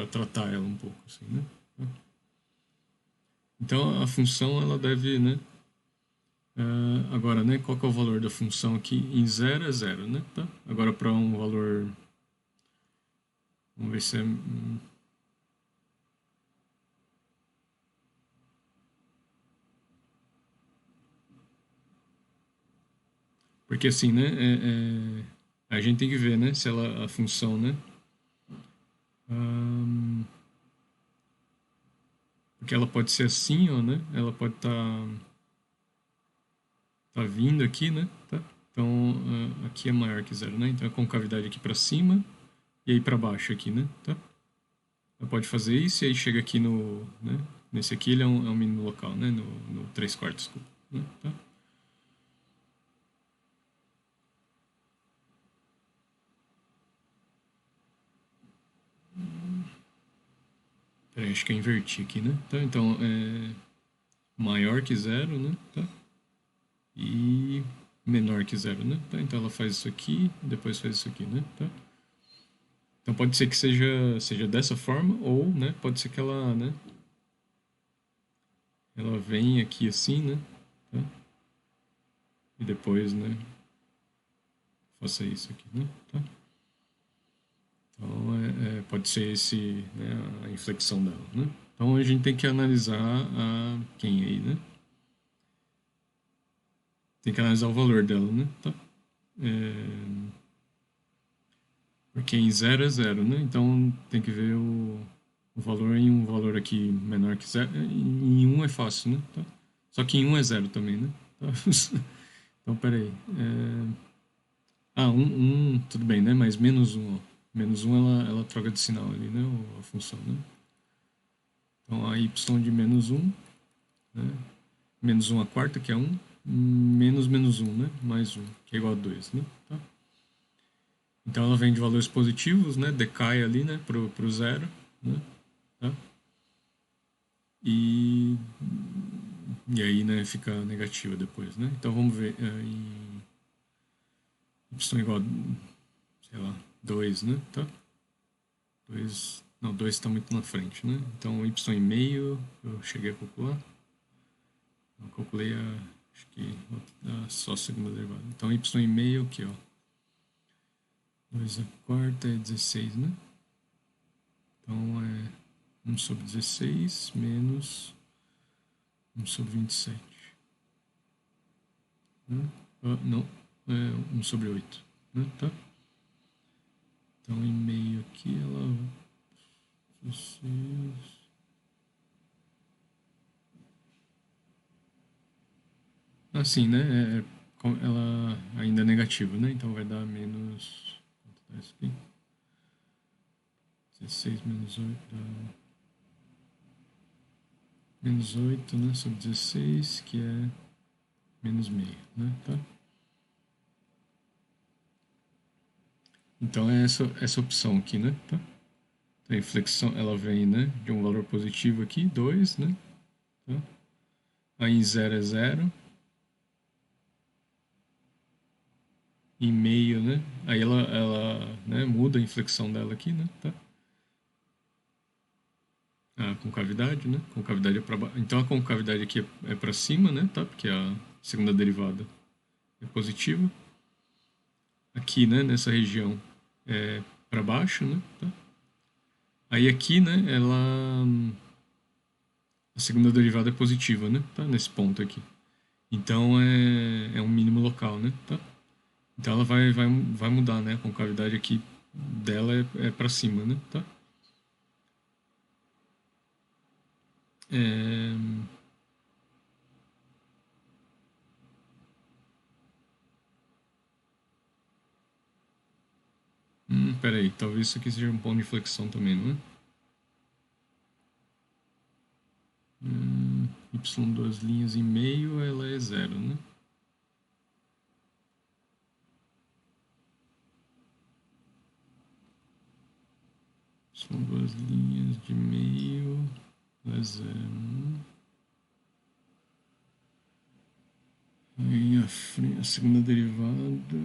Speaker 1: tratar ela um pouco, assim, né? Tá? Então a função, ela deve, né? Agora, né? Qual que é o valor da função aqui? Em zero é zero, né? Tá? Agora para um valor, vamos ver se é porque assim, né? A gente tem que ver, né? Se ela a função, né? Porque ela pode ser assim, ó, né? Ela pode tá vindo aqui, né? Tá? Então aqui é maior que zero, né? Então a concavidade aqui para cima e aí para baixo aqui, né? Tá? Ela pode fazer isso e aí chega aqui no, né? Nesse aqui ele é um mínimo local, né? No 3 quartos, desculpa, né? Tá? Peraí, acho que eu inverti aqui, né? Tá? Então é maior que zero, né? Tá? E menor que zero, né? Tá? Então ela faz isso aqui, depois faz isso aqui, né? Tá? Então pode ser que seja dessa forma, ou, né? Pode ser que ela vem aqui assim, né? Tá? E depois, né? Faça isso aqui, né? Tá? Então pode ser né? A inflexão dela, né? Então a gente tem que analisar quem aí, né? Tem que analisar o valor dela, né? Tá? Porque em zero é zero, né? Então tem que ver o valor em um valor aqui menor que zero. Em um é fácil, né? Tá? Só que em um é zero também, né? Tá? Então, peraí. Tudo bem, né? Mas menos um, ó. Menos um ela troca de sinal ali, né? A função, né? Então a y de menos um, né? Menos um a quarta, que é um, menos um, né? Mais um, que é igual a 2, né? Tá? Então ela vem de valores positivos, né? Decai ali, né? Pro zero, né? Tá? E E aí, né, fica negativa depois, né? Então vamos ver y igual a, sei lá, 2, né? Tá? 2, não, 2 está muito na frente, né? Então y e meio, eu cheguei a calcular. Eu calculei acho que só a segunda derivada. Então y e meio aqui, ó. 2 a quarta é 16, né? Então é 1 sobre 16 menos 1 sobre 27. Né? Não, é 1 sobre 8. Né? Tá? Então, em meio aqui, ela... 16... Assim, né? Ela ainda é negativa, né? Então vai dar menos... Quanto dá isso aqui? 16 menos 8 dá... Menos 8, né? Sobre 16, que é menos meio, né? Tá? Então é essa opção aqui, né? Tá? A inflexão, ela vem, né, de um valor positivo aqui, 2, né? Tá? Aí em 0 é 0. Em meio, né? Aí ela né, muda a inflexão dela aqui, né? Tá? A concavidade, né? Concavidade é para baixo. Então a concavidade aqui é para cima, né? Tá? Porque a segunda derivada é positiva. Aqui, né, nessa região é para baixo, né? Tá? Aí aqui, né, a segunda derivada é positiva, né? Tá? Nesse ponto aqui. Então é um mínimo local, né? Tá? Então ela vai mudar, né? A concavidade aqui dela é para cima, né? Tá? É... Peraí, talvez isso aqui seja um ponto de inflexão também, não é? Y duas linhas e meio, ela é zero, né? Y duas linhas de meio, ela é zero, né? Aí a segunda derivada...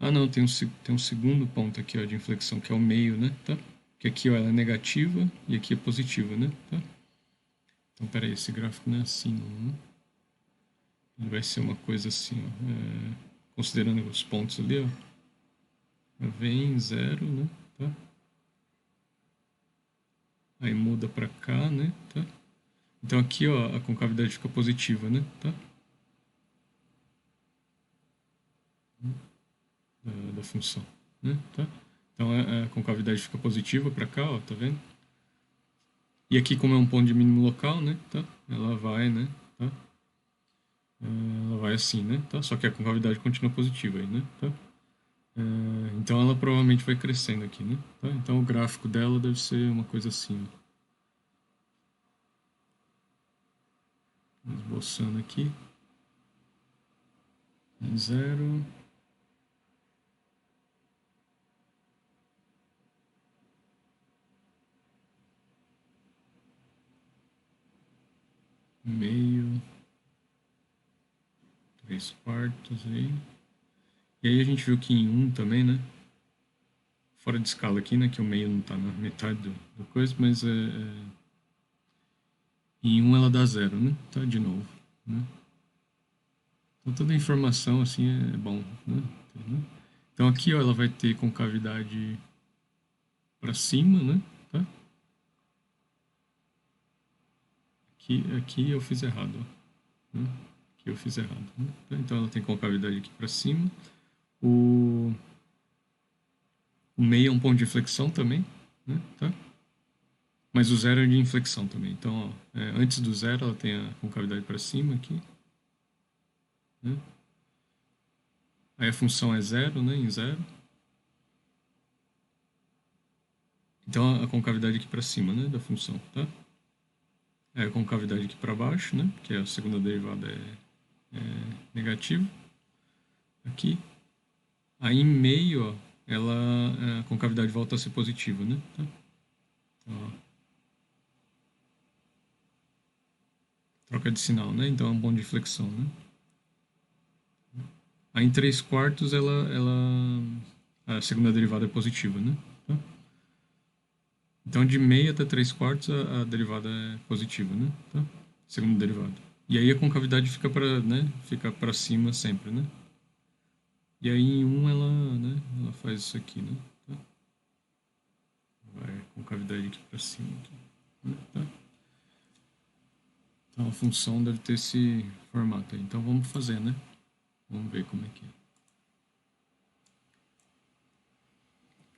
Speaker 1: Ah, não, tem um segundo ponto aqui, ó, de inflexão, que é o meio, né? Tá? Que aqui, ó, ela é negativa e aqui é positiva, né? Tá? Então, peraí, esse gráfico não é assim, não, né? Ele vai ser uma coisa assim, ó, considerando os pontos ali, ó. Vem zero, né? Tá? Aí muda para cá, né? Tá? Então aqui, ó, a concavidade fica positiva, né? Tá? Da função, né? Tá? Então a concavidade fica positiva para cá, ó, tá vendo? E aqui, como é um ponto de mínimo local, né? Tá? Ela vai, né? Tá? Ela vai assim, né? Tá? Só que a concavidade continua positiva aí, né? Tá? Então ela provavelmente vai crescendo aqui, né? Tá? Então o gráfico dela deve ser uma coisa assim, ó. Esboçando aqui. Zero. Meio. 3/4 aí. E aí a gente viu que em um também, né? Fora de escala aqui, né? Que o meio não tá na metade do coisa, mas em um ela dá zero, né? Tá, de novo, né? Então toda a informação, assim, é bom, né? Entendeu? Então aqui, ó, ela vai ter concavidade para cima, né? Tá? Aqui eu fiz errado, ó, né? Aqui eu fiz errado, né? Tá? Então ela tem concavidade aqui para cima. O meio é um ponto de inflexão também, né? Tá? Mas o zero é de inflexão também. Então, ó, antes do zero, ela tem a concavidade para cima aqui, né? Aí a função é zero, né? Em zero. Então, a concavidade aqui para cima, né? Da função, tá? Aí a concavidade aqui para baixo, né? Porque a segunda derivada é negativa. Aqui. Aí em meio, ó, a concavidade volta a ser positiva, né? Tá? Então, ó, troca de sinal, né? Então é um ponto de inflexão, né? Aí em 3/4 a segunda derivada é positiva, né? Tá? Então de meio até 3/4 a derivada é positiva, né? Tá? Segunda derivada. E aí a concavidade fica para, né? Fica para cima sempre, né? E aí em 1 ela faz isso aqui, né? Tá? Vai a concavidade aqui para cima, aqui, né? Tá? Então a função deve ter esse formato aí. Então vamos fazer, né? Vamos ver como é que é.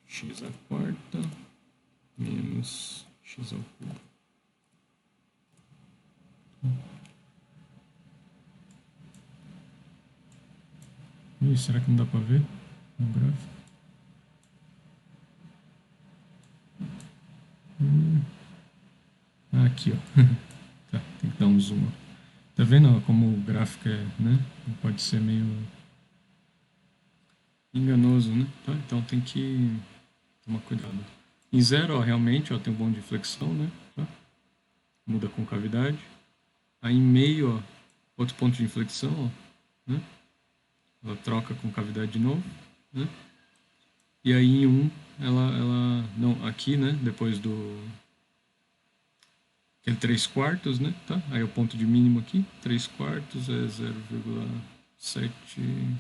Speaker 1: X à quarta menos x ao cubo. Ih, será que não dá pra ver no gráfico? Ah, aqui, ó. Tá, tem que dar um zoom. Tá vendo ó, como o gráfico é, né? Pode ser meio enganoso, né? Tá, então tem que tomar cuidado. Em 0, ó, realmente, ó, tem um ponto de flexão, né? Tá? Muda a concavidade. Aí em meio, ó, outro ponto de inflexão, ó, né? Ela troca a concavidade de novo, né? E aí em 1, não, aqui, né? Depois do aquele 3/4, né? Tá? Aí é o ponto de mínimo aqui. 3/4 é 0,7.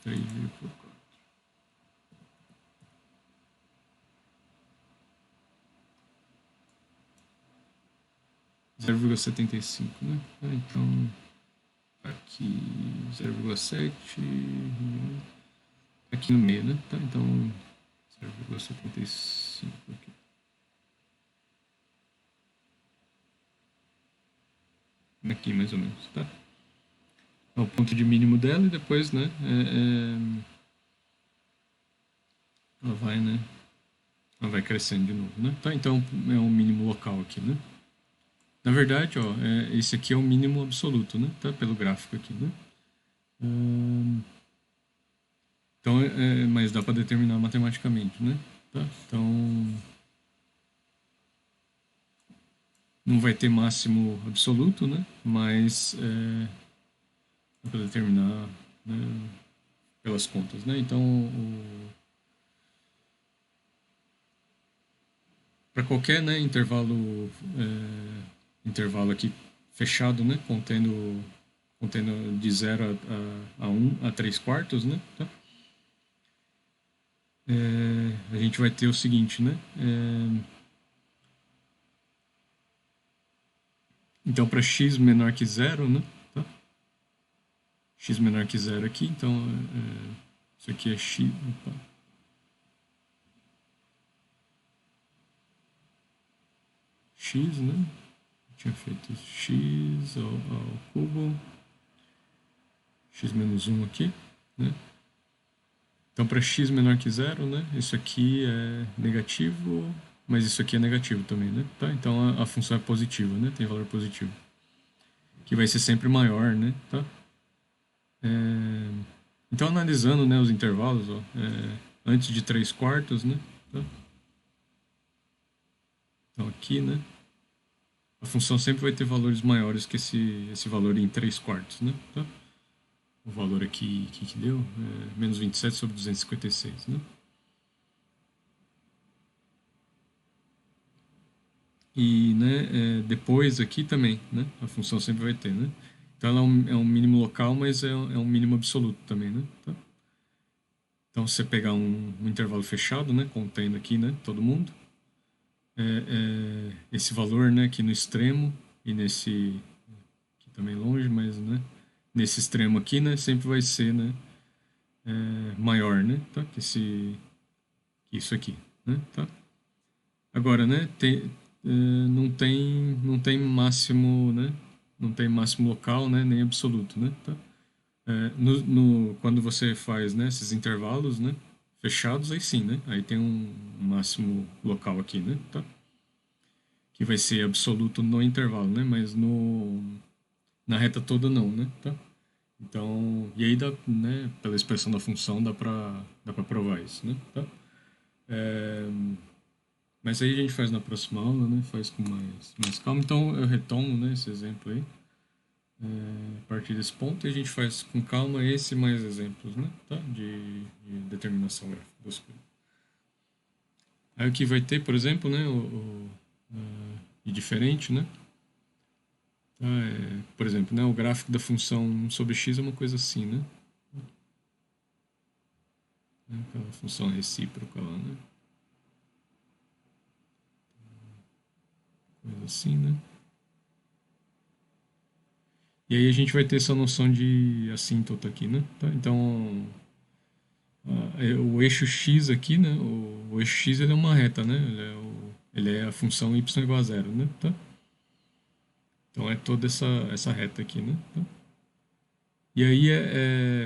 Speaker 1: 3,4. 0,75, né? Então, aqui 0,7. Aqui no meio, né? Tá? Então, 0,75 aqui. Aqui, mais ou menos, tá? É o ponto de mínimo dela e depois, né? Ela vai, né? Ela vai crescendo de novo, né? Tá? Então, é um mínimo local aqui, né? Na verdade, ó, esse aqui é o mínimo absoluto, né? Tá? Pelo gráfico aqui, né? Então, mas dá para determinar matematicamente, né? Tá? Então, não vai ter máximo absoluto, né? Mas dá para determinar, né? Pelas contas, né? Então, para qualquer, né, intervalo aqui fechado, né? Contendo de 0 a 1 a 3/4, né? Tá? A gente vai ter o seguinte, né? Então, para x menor que 0, né? Tá? X menor que 0 aqui, então isso aqui é x. Opa. X, né? Tinha feito x ao cubo, x menos 1 aqui, né? Então, para x menor que 0, né? Isso aqui é negativo, mas isso aqui é negativo também, né? Tá? Então, a função é positiva, né? Tem valor positivo. Que vai ser sempre maior, né? Tá? Então, analisando, né, os intervalos, ó, antes de 3/4, né? Tá? Então, aqui, né? A função sempre vai ter valores maiores que esse valor em 3/4, né? Tá? O valor aqui que deu é menos 27 sobre 256, né? E, né, depois aqui também, né? A função sempre vai ter, né? Então ela é um mínimo local, mas é um mínimo absoluto também, né? Tá? Então se você pegar um intervalo fechado, né? Contendo aqui, né? Todo mundo. Esse valor, né? Aqui no extremo e nesse... Aqui também longe, mas, né? Nesse extremo aqui, né? Sempre vai ser, né? Maior, né? Tá? Que isso aqui, né? Tá? Agora, né? Não tem máximo, né? Não tem máximo local, né? Nem absoluto, né? Tá? Quando você faz, né? Esses intervalos, né? Fechados, aí sim, né? Aí tem um máximo local aqui, né? Tá? Que vai ser absoluto no intervalo, né? Mas na reta toda não, né? Tá? Então, e aí dá, né? Pela expressão da função dá para provar isso, né? Tá? Mas aí a gente faz na próxima aula, né? Faz com mais calma. Então eu retomo, né, esse exemplo aí. A partir desse ponto, e a gente faz com calma esse mais exemplos, né? Tá? De determinação gráfica das coisas. Aí aqui vai ter, por exemplo, né? E diferente, né? Tá? Por exemplo, né? O gráfico da função 1 sobre x é uma coisa assim, né? Aquela função recíproca lá, né? Coisa assim, né? E aí a gente vai ter essa noção de assíntota aqui, né? Tá? Então, o eixo x aqui, né? O eixo x ele é uma reta, né? Ele é a função y igual a zero, né? Tá? Então é toda essa reta aqui, né? Tá? E aí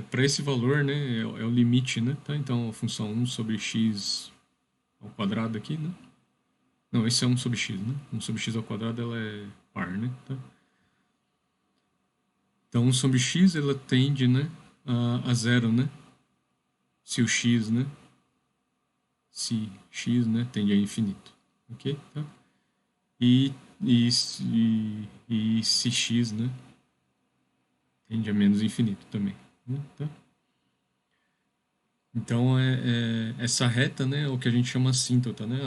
Speaker 1: para esse valor, né? É o limite, né? Tá? Então a função 1 sobre x ao quadrado aqui, né? Não, esse é 1 sobre x, né? 1 sobre x ao quadrado ela é par, né? Tá? Então 1 sobre x ela tende, né? A zero, né? Se o x, né? Se x, né? Tende a infinito, ok? Tá? E, e, e se x, né? Tende a menos infinito também, né? Tá? Então, essa reta, né, é o que a gente chama assíntota, né?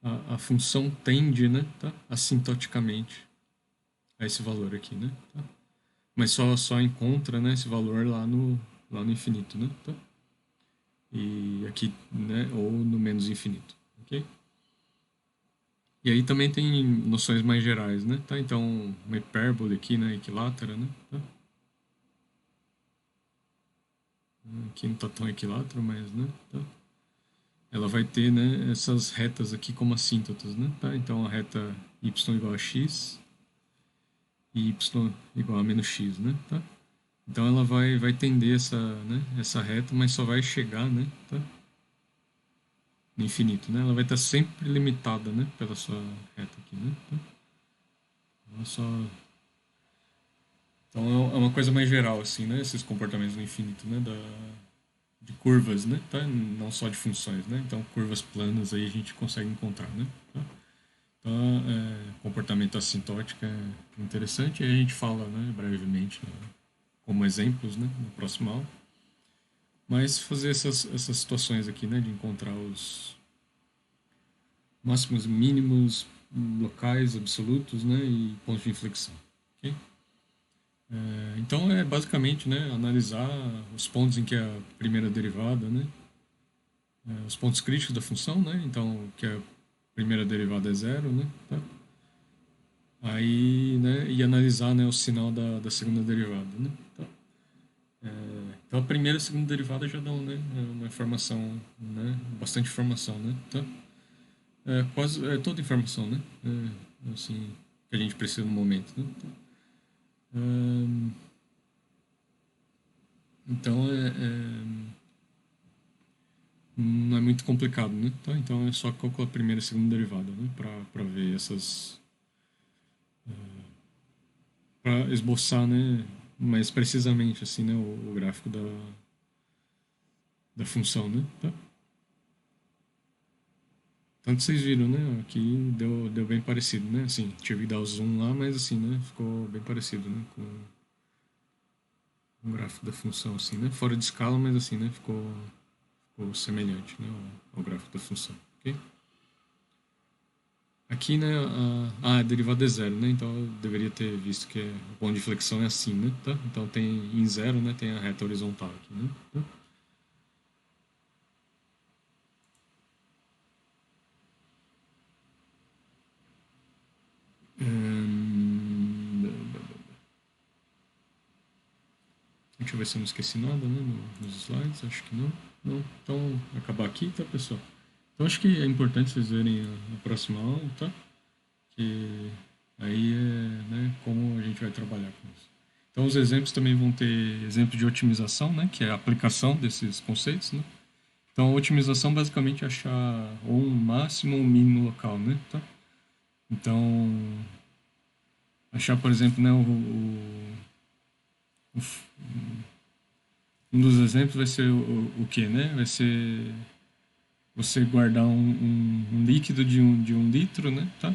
Speaker 1: A função tende, né, tá? Assintoticamente a esse valor aqui, né? Tá? Mas só encontra, né, esse valor lá no infinito, né? Tá? E aqui, né, ou no menos infinito, ok? E aí também tem noções mais gerais, né? Tá? Então, uma hipérbole aqui, né, equilátera, né? Tá? Aqui não está tão equilátero, mas, né? Tá? Ela vai ter, né, essas retas aqui como assíntotas, né? Tá? Então a reta y igual a x e y igual a menos x, né? Tá? Então ela vai tender essa reta, mas só vai chegar, né? Tá? No infinito, né? Ela vai estar sempre limitada, né? Pela sua reta aqui, né? Tá? Ela só... Então é uma coisa mais geral, assim, né? Esses comportamentos no infinito, né? De curvas, né? Tá? Não só de funções, né? Então curvas planas aí a gente consegue encontrar, né? Tá? Então, comportamento assintótico é interessante e a gente fala, né, brevemente, né, como exemplos, né, no próximo aula. Mas fazer essas situações aqui, né, de encontrar os máximos e mínimos locais absolutos, né, e pontos de inflexão. Okay? Então é basicamente, né, analisar os pontos em que a primeira derivada, né, os pontos críticos da função, né, então que a primeira derivada é zero, né, tá? Aí, né, e analisar, né, o sinal da segunda derivada, né? Tá. Então a primeira e a segunda derivada já dão, né, uma informação, né, bastante informação, né? Tá. Quase toda informação, né? Assim, que a gente precisa no momento, né? Tá. Então não é muito complicado, né? Tá. Então é só calcular a primeira e a segunda derivada, né? Para ver para esboçar, né, mais precisamente assim, né, o gráfico da função, né? Tá? Tanto vocês viram, né? Aqui deu bem parecido, né? Assim, tive que dar o zoom lá, mas assim, né? Ficou bem parecido, né? Com o gráfico da função, assim, né? Fora de escala, mas assim, né? Ficou semelhante, né? Ao gráfico da função, ok? Aqui, né? A derivada é zero, né? Então eu deveria ter visto que o ponto de flexão é assim, né? Tá? Então tem em zero, né? Tem a reta horizontal aqui, né? Tá? Hum, Deixa eu ver se eu não esqueci nada, né? Nos slides, acho que não. Não. Então, acabar aqui, tá, pessoal? Então, acho que é importante vocês verem a próxima aula, tá? Que aí né, como a gente vai trabalhar com isso. Então, os exemplos também vão ter exemplo de otimização, né? Que é a aplicação desses conceitos, né? Então, a otimização basicamente é achar ou um máximo ou um mínimo local, né? Tá? Então, achar, por exemplo, né, o um dos exemplos vai ser o que, né? Vai ser você guardar um líquido de um litro, né, tá?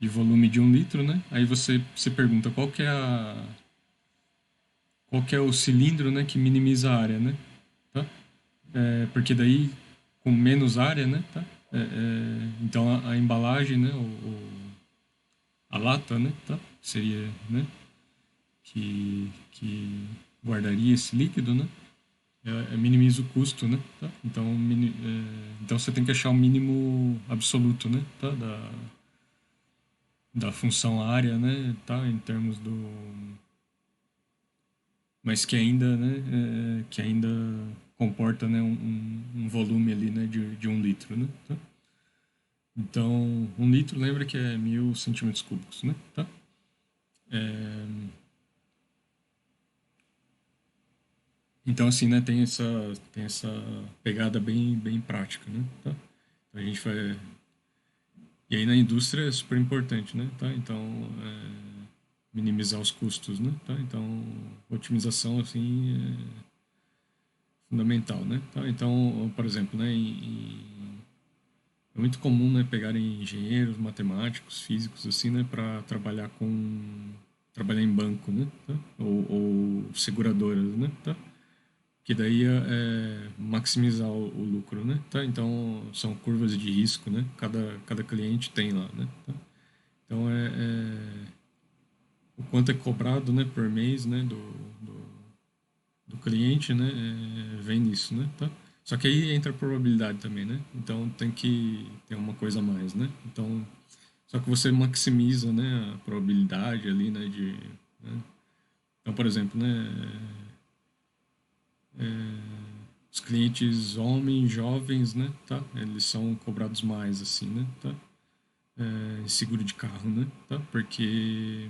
Speaker 1: De volume de 1 litro, né? Aí você se pergunta qual que é o cilindro, né, que minimiza a área, né? Tá? Porque daí, com menos área, né, tá? Então a embalagem, né, a lata, né, tá? Seria, né, que guardaria esse líquido, né? Minimiza o custo, né? Tá? Então, então você tem que achar o mínimo absoluto, né? Tá? Da função área, né? Tá? Em termos do, mas que ainda, né? Que ainda comporta, né? Um volume ali, né? De 1 litro, né? Tá? Então, 1 litro, lembra que é 1.000 centímetros cúbicos, né? Tá? É, então, assim, né? Tem essa pegada bem prática, né? Tá? Então, a gente vai. E aí na indústria é super importante, né? Tá? Então, minimizar os custos, né? Tá? Então, otimização, assim, é fundamental, né? Tá? Então, por exemplo, né? É muito comum, né? Pegarem engenheiros, matemáticos, físicos, assim, né? Para trabalhar em banco, né? Tá? Ou seguradoras, né? Tá? Que daí é maximizar o lucro, né? Tá? Então, são curvas de risco, né? Cada cliente tem lá, né? Tá? Então, o quanto é cobrado, né, por mês, né, do cliente, né, vem nisso, né, tá? Só que aí entra a probabilidade também, né? Então tem que ter uma coisa a mais, né? Então, só que você maximiza, né, a probabilidade ali, né, né? Então, por exemplo, né, os clientes homens, jovens, né, tá? Eles são cobrados mais, assim, né, tá? Seguro de carro, né, tá? Porque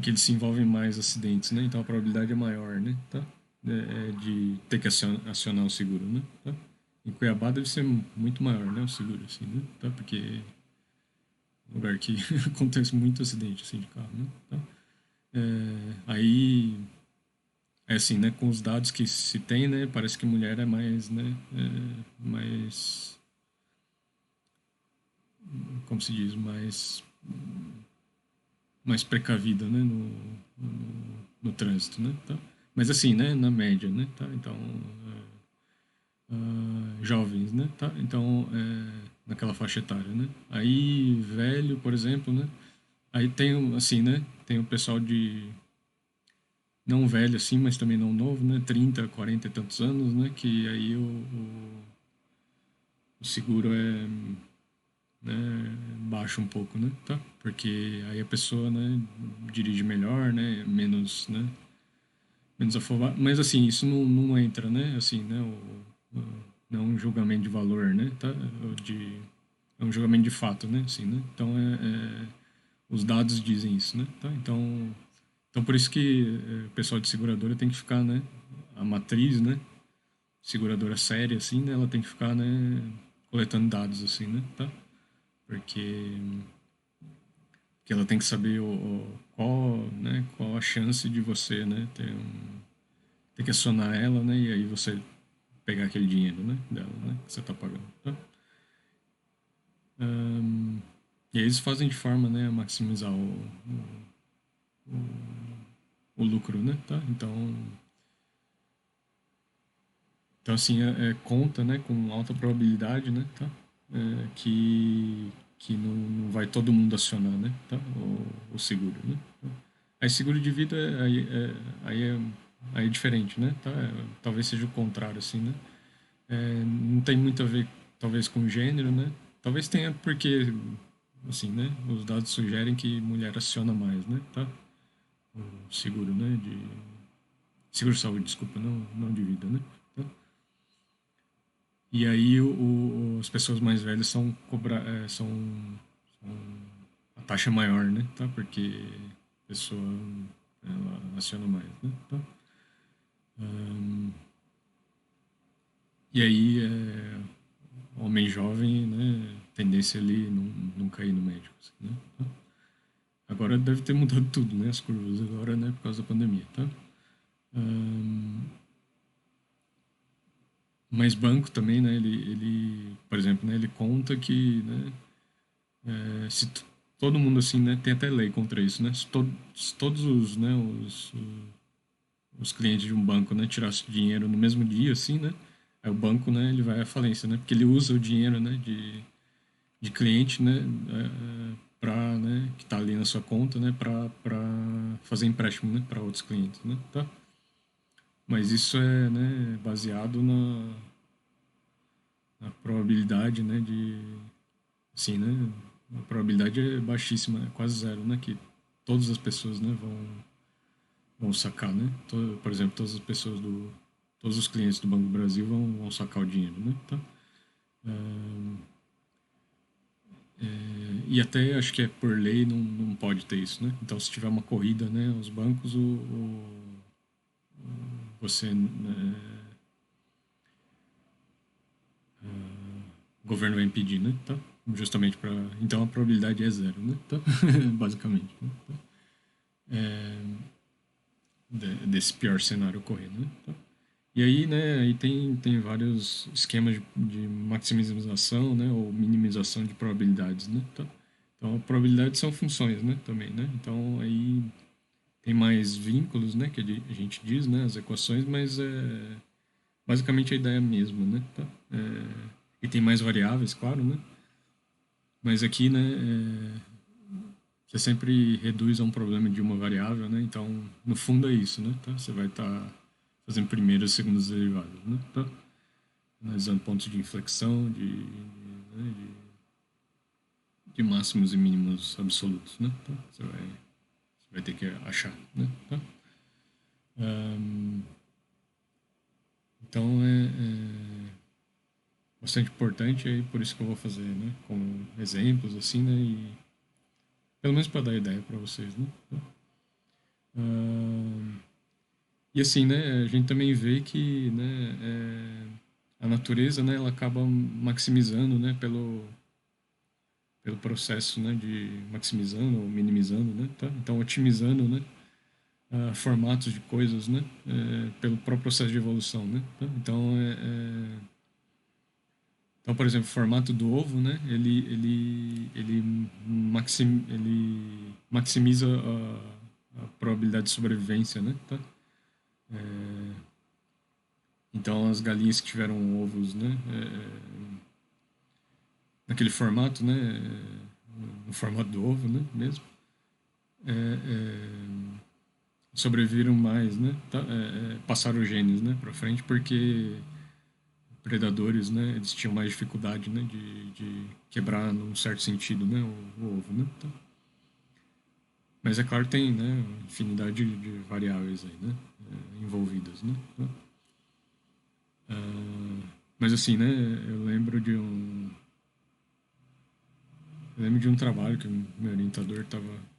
Speaker 1: eles se envolvem em mais acidentes, né? Então a probabilidade é maior, né? Tá? De ter que acionar o seguro, né? Tá? Em Cuiabá deve ser muito maior, né? O seguro, assim, né? Tá? Porque é um lugar que acontece muito acidente, assim, de carro, né? Tá? Aí, é assim, né? Com os dados que se tem, né? Parece que mulher é mais, né? Mais, como se diz, mais precavida, né? No trânsito, né? Tá? Mas assim, né? Na média, né? Tá? Então, jovens, né? Tá? Então, naquela faixa etária, né? Aí, velho, por exemplo, né? Aí tem, assim, né? Tem o pessoal de, não velho assim, mas também não novo, né? 30, 40 e tantos anos, né? Que aí o seguro né? Baixo um pouco, né? Tá? Porque aí a pessoa, né? Dirige melhor, né? Menos afobado. Mas assim, isso não entra, né? Assim, né? Não é um julgamento de valor, né? Tá? É um julgamento de fato, né? Assim, né? Então, os dados dizem isso, né? Tá? Então por isso que o pessoal de seguradora tem que ficar, né? A matriz, né? Seguradora séria, assim, né? Ela tem que ficar, né? Coletando dados, assim, né? Tá? Porque, porque ela tem que saber qual a chance de você, né? Ter que acionar ela, né? E aí você pegar aquele dinheiro, né? Dela, né? Que você tá pagando, tá? E aí eles fazem de forma, né, a maximizar o lucro, né, tá? Então assim, conta, né, com alta probabilidade, né, tá? Que não vai todo mundo acionar, né, tá? O seguro, né? Aí seguro de vida aí é diferente, né, tá? Talvez seja o contrário, assim, né? Não tem muito a ver, talvez, com gênero, né? Talvez tenha porque, assim, né? Os dados sugerem que mulher aciona mais, né? Tá? O seguro, né? Seguro de saúde, desculpa, não de vida, né? Tá? E aí as pessoas mais velhas são a taxa é maior, né? Tá? Porque a pessoa ela aciona mais, né? Tá? E aí homem jovem, né? Tendência ali não cair no médico, assim, né? Tá? Agora deve ter mudado tudo, né? As curvas agora, né? Por causa da pandemia, tá? Ahn, Mas banco também, né? Por exemplo, né? Ele conta que, né? Se todo mundo assim, né? Tem até lei contra isso, né? Se todos os, né? Os clientes de um banco, né? Tirassem dinheiro no mesmo dia, assim, né? Aí o banco, né? Ele vai à falência, né? Porque ele usa o dinheiro, né? De cliente, né? Para, né? Que tá ali na sua conta, né? Para fazer empréstimo, né? Para outros clientes, né? Tá? Mas isso é, né? Baseado na probabilidade, né? Assim, né? A probabilidade é baixíssima, é quase zero, né? Que todas as pessoas, né? Vão sacar, né? Por exemplo, todos os clientes do Banco do Brasil vão sacar o dinheiro, né? Tá? E até acho que é por lei não pode ter isso, né? Então, se tiver uma corrida, né? Os bancos, você, né, o governo vai impedir, né? Tá? Justamente para, então a probabilidade é zero, né? Tá? Basicamente, né? Tá? Desse pior cenário ocorrer, né? Tá? E aí, né, aí tem vários esquemas de maximização, né, ou minimização de probabilidades, né? Tá? Então, probabilidades são funções, né, também, né? Então, aí tem mais vínculos, né, que a gente diz, né, as equações, mas é basicamente a ideia é a mesma, né? Tá? E tem mais variáveis, claro, né? Mas aqui, né, você sempre reduz a um problema de uma variável, né? Então, no fundo é isso, né? Tá? Você vai estar fazendo primeiras e segundas derivadas, né? Tá? Analisando pontos de inflexão, né, de máximos e mínimos absolutos, né? Tá? Você vai ter que achar, né? Tá? Então é bastante importante aí, por isso que eu vou fazer, né? Com exemplos, assim, né? E pelo menos para dar ideia para vocês, né? Tá? E assim, né? A gente também vê que, né? A natureza, né? Ela acaba maximizando, né? Pelo processo, né? De maximizando ou minimizando, né? Tá? Então otimizando, né? Formatos de coisas, né? Pelo próprio processo de evolução, né? Tá? Então, por exemplo, o formato do ovo, né? Ele maximiza a probabilidade de sobrevivência, né? Tá? Então, as galinhas que tiveram ovos, né? Naquele formato, né? No formato do ovo, né? Mesmo. Sobreviveram mais, né? Tá? Passaram os genes, né? Para frente, porque predadores, né, eles tinham mais dificuldade, né, de quebrar num certo sentido, né, o ovo, né? Então, mas é claro que tem, né, infinidade de variáveis aí, né, envolvidas, né? Então, mas assim, né, eu lembro de um trabalho que o meu orientador estava,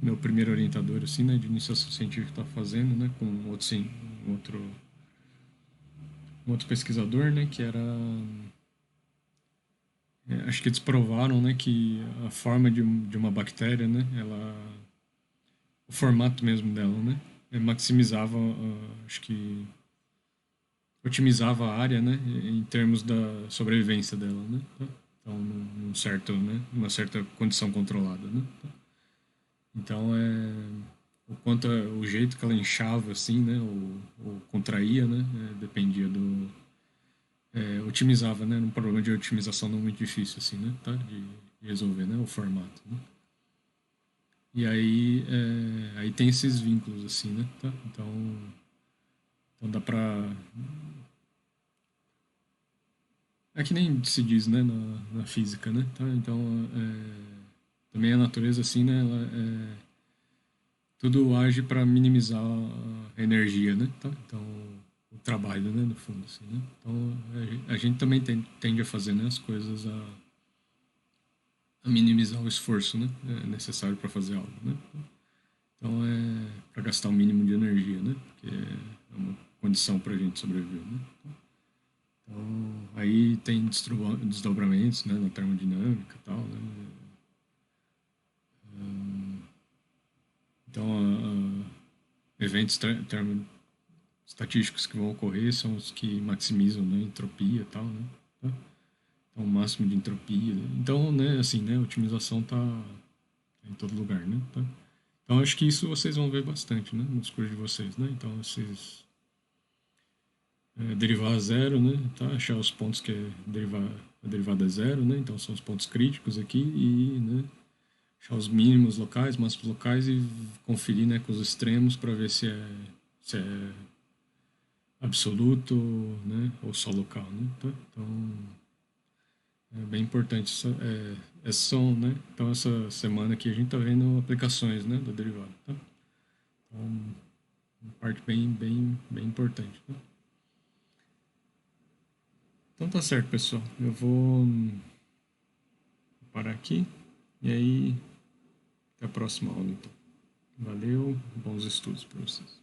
Speaker 1: meu primeiro orientador, assim, né, de iniciação científica estava fazendo, né, com outro, sim, um outro, um outro pesquisador, né, que era acho que eles provaram, né, que a forma de uma bactéria, né, o formato mesmo dela, né, maximizava, acho que otimizava a área, né, em termos da sobrevivência dela, né. Tá? Então, num certo, né, numa certa condição controlada, né. Tá? Então, o quanto o jeito que ela inchava, assim, né, ou contraía, né, dependia otimizava, né, num problema de otimização não muito difícil, assim, né, tá, de resolver, né, o formato, né. E aí tem esses vínculos, assim, né? Tá? Então dá pra. É que nem se diz, né, na física, né? Tá? Então, também a natureza, assim, né? Tudo age para minimizar a energia, né? Tá? Então, o trabalho, né, no fundo, assim, né? Então, a gente também tende a fazer, né, as coisas a minimizar o esforço, né? Necessário para fazer algo, né? Então, para gastar o mínimo de energia, né? Porque é uma condição para a gente sobreviver, né? Então, aí tem desdobramentos, né, na termodinâmica e tal, né? Então, eventos estatísticos que vão ocorrer são os que maximizam, né, entropia e tal, né? Tá? Então, o máximo de entropia. Então, né, assim, né, a otimização tá em todo lugar, né? Tá? Então, acho que isso vocês vão ver bastante, né, nos cursos de vocês, né? Então, esses derivar a zero, né? Tá? Achar os pontos que a derivada é zero, né? Então, são os pontos críticos aqui e, né, achar os mínimos locais, máximos locais e conferir, né, com os extremos para ver se é absoluto, né, ou só local, né? Tá? Então, é bem importante essa são, né? Então, essa semana aqui a gente está vendo aplicações, né, da derivada, tá? Então, uma parte bem importante, tá? Então tá certo, pessoal. Eu vou parar aqui e aí até a próxima aula, então. Valeu, bons estudos para vocês.